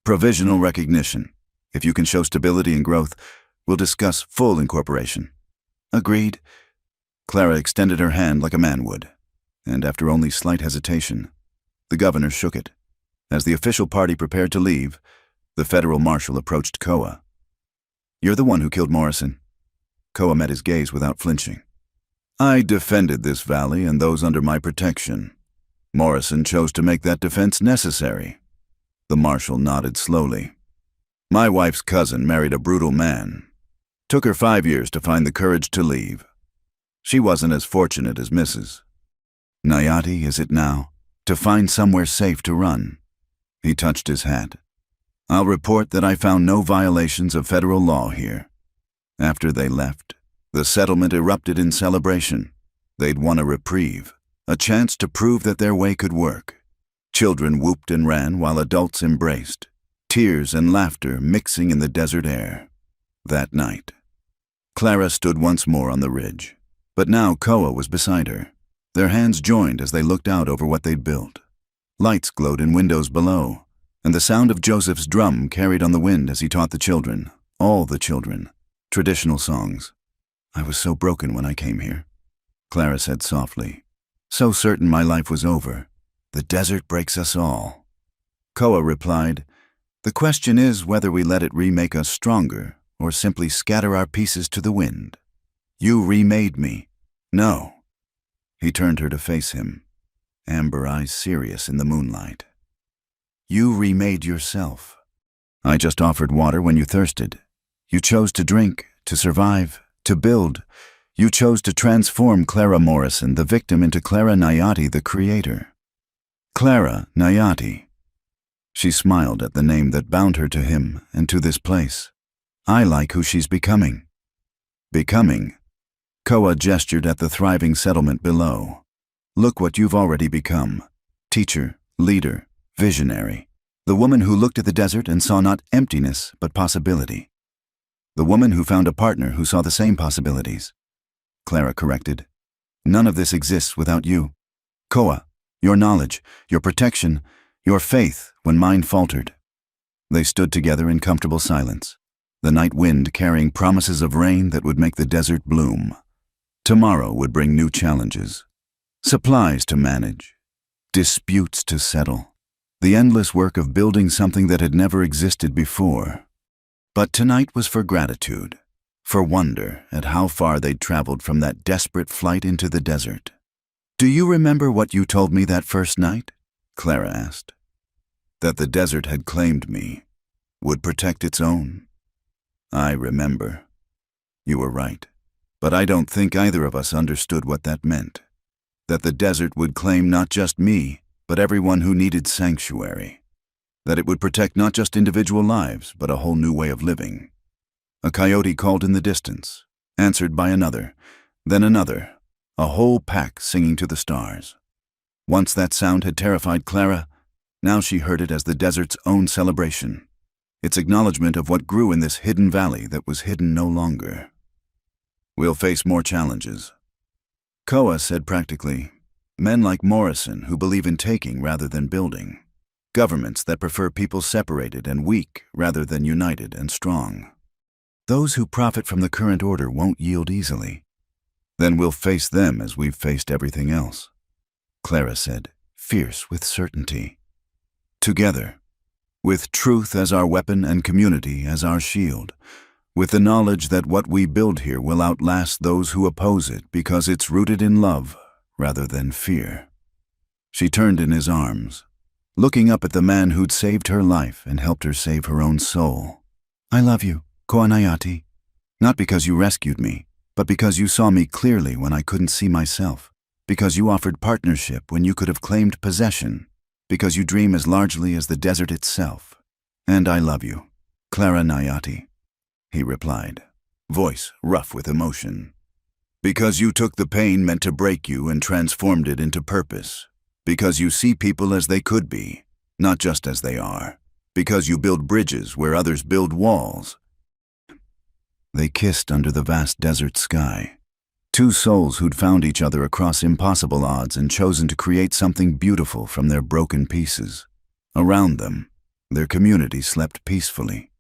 "Provisional recognition. If you can show stability and growth, we'll discuss full incorporation." "Agreed." Clara extended her hand like a man would, and after only slight hesitation, the governor shook it. As the official party prepared to leave, the federal marshal approached Koa. "You're the one who killed Morrison." Koa met his gaze without flinching. "I defended this valley and those under my protection. Morrison chose to make that defense necessary." The marshal nodded slowly. "My wife's cousin married a brutal man. Took her 5 years to find the courage to leave. She wasn't as fortunate as Mrs. Nayati, is it now, to find somewhere safe to run." He touched his hat. "I'll report that I found no violations of federal law here." After they left, the settlement erupted in celebration. They'd won a reprieve, a chance to prove that their way could work. Children whooped and ran while adults embraced, tears and laughter mixing in the desert air. That night, Clara stood once more on the ridge, but now Koa was beside her. Their hands joined as they looked out over what they'd built. Lights glowed in windows below, and the sound of Joseph's drum carried on the wind as he taught the children, all the children, traditional songs. "I was so broken when I came here," Clara said softly. "So certain my life was over. The desert breaks us all." Koa replied, "The question is whether we let it remake us stronger or simply scatter our pieces to the wind. You remade me. No." He turned her to face him, amber eyes serious in the moonlight. "You remade yourself. I just offered water when you thirsted. You chose to drink, to survive, to build. You chose to transform Clara Morrison, the victim, into Clara Nayati, the creator. Clara Nayati." She smiled at the name that bound her to him and to this place. "I like who she's becoming." "Becoming?" Koa gestured at the thriving settlement below. "Look what you've already become. Teacher, leader, visionary. The woman who looked at the desert and saw not emptiness but possibility. The woman who found a partner who saw the same possibilities." Clara corrected. "None of this exists without you." "Koa, your knowledge, your protection, your faith when mine faltered. They stood together in comfortable silence, the night wind carrying promises of rain that would make the desert bloom. Tomorrow would bring new challenges, supplies to manage, disputes to settle, the endless work of building something that had never existed before. But tonight was for gratitude, for wonder at how far they'd traveled from that desperate flight into the desert. "Do you remember what you told me that first night?" Clara asked. "That the desert had claimed me, would protect its own." "I remember. You were right. But I don't think either of us understood what that meant. That the desert would claim not just me, but everyone who needed sanctuary. That it would protect not just individual lives, but a whole new way of living." A coyote called in the distance, answered by another, then another, a whole pack singing to the stars. Once that sound had terrified Clara, now she heard it as the desert's own celebration, its acknowledgement of what grew in this hidden valley that was hidden no longer. "We'll face more challenges." Koa said practically, "Men like Morrison who believe in taking rather than building. Governments that prefer people separated and weak rather than united and strong. Those who profit from the current order won't yield easily. Then we'll face them as we've faced everything else," Clara said, fierce with certainty. "Together, with truth as our weapon and community as our shield, with the knowledge that what we build here will outlast those who oppose it because it's rooted in love rather than fear." She turned in his arms, looking up at the man who'd saved her life and helped her save her own soul. "I love you, Koanayati, not because you rescued me, but because you saw me clearly when I couldn't see myself, because you offered partnership when you could have claimed possession, because you dream as largely as the desert itself. And I love you, Clara Nayati," he replied, voice rough with emotion. "Because you took the pain meant to break you and transformed it into purpose. Because you see people as they could be, not just as they are. Because you build bridges where others build walls." They kissed under the vast desert sky. Two souls who'd found each other across impossible odds and chosen to create something beautiful from their broken pieces. Around them, their community slept peacefully,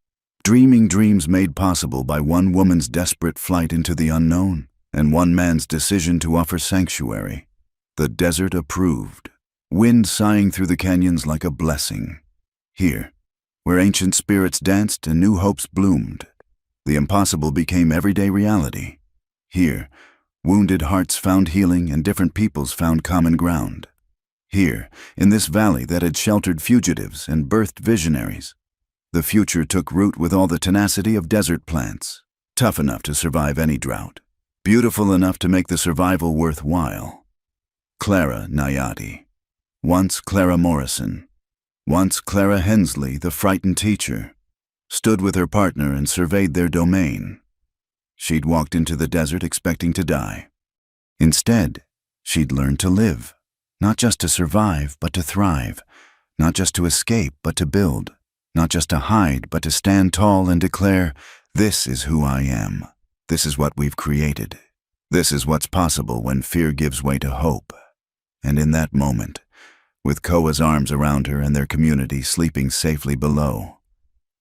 dreaming dreams made possible by one woman's desperate flight into the unknown and one man's decision to offer sanctuary. The desert approved, wind sighing through the canyons like a blessing. Here, where ancient spirits danced and new hopes bloomed, the impossible became everyday reality. Here, wounded hearts found healing and different peoples found common ground. Here, in this valley that had sheltered fugitives and birthed visionaries, the future took root with all the tenacity of desert plants, tough enough to survive any drought, beautiful enough to make the survival worthwhile. Clara Nayati, once Clara Morrison, once Clara Hensley, the frightened teacher, stood with her partner and surveyed their domain. She'd walked into the desert expecting to die. Instead, she'd learned to live, not just to survive, but to thrive, not just to escape, but to build, not just to hide, but to stand tall and declare, "This is who I am. This is what we've created. This is what's possible when fear gives way to hope." And in that moment, with Koa's arms around her and their community sleeping safely below,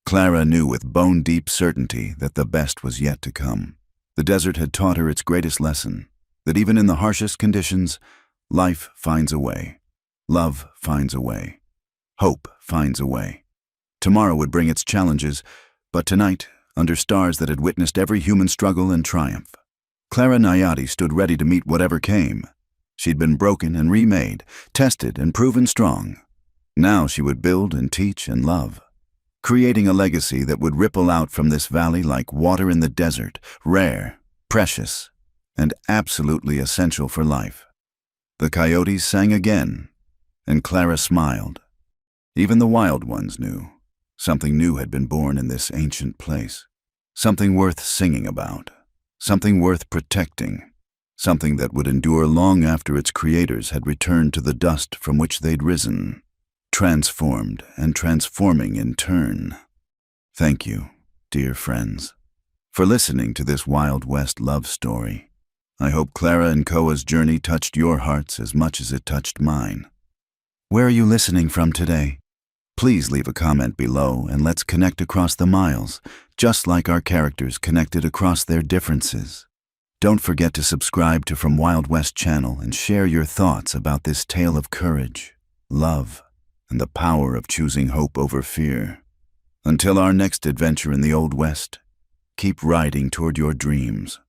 Clara knew with bone-deep certainty that the best was yet to come. The desert had taught her its greatest lesson, that even in the harshest conditions, life finds a way, love finds a way, hope finds a way. Tomorrow would bring its challenges, but tonight, under stars that had witnessed every human struggle and triumph, Clara Nayati stood ready to meet whatever came. She'd been broken and remade, tested and proven strong. Now she would build and teach and love, creating a legacy that would ripple out from this valley like water in the desert, rare, precious, and absolutely essential for life. The coyotes sang again, and Clara smiled. Even the wild ones knew. Something new had been born in this ancient place. Something worth singing about. Something worth protecting. Something that would endure long after its creators had returned to the dust from which they'd risen, transformed and transforming in turn. Thank you, dear friends, for listening to this Wild West love story. I hope Clara and Koa's journey touched your hearts as much as it touched mine. Where are you listening from today? Please leave a comment below and let's connect across the miles, just like our characters connected across their differences. Don't forget to subscribe to From Wild West channel and share your thoughts about this tale of courage, love, and the power of choosing hope over fear. Until our next adventure in the Old West, keep riding toward your dreams.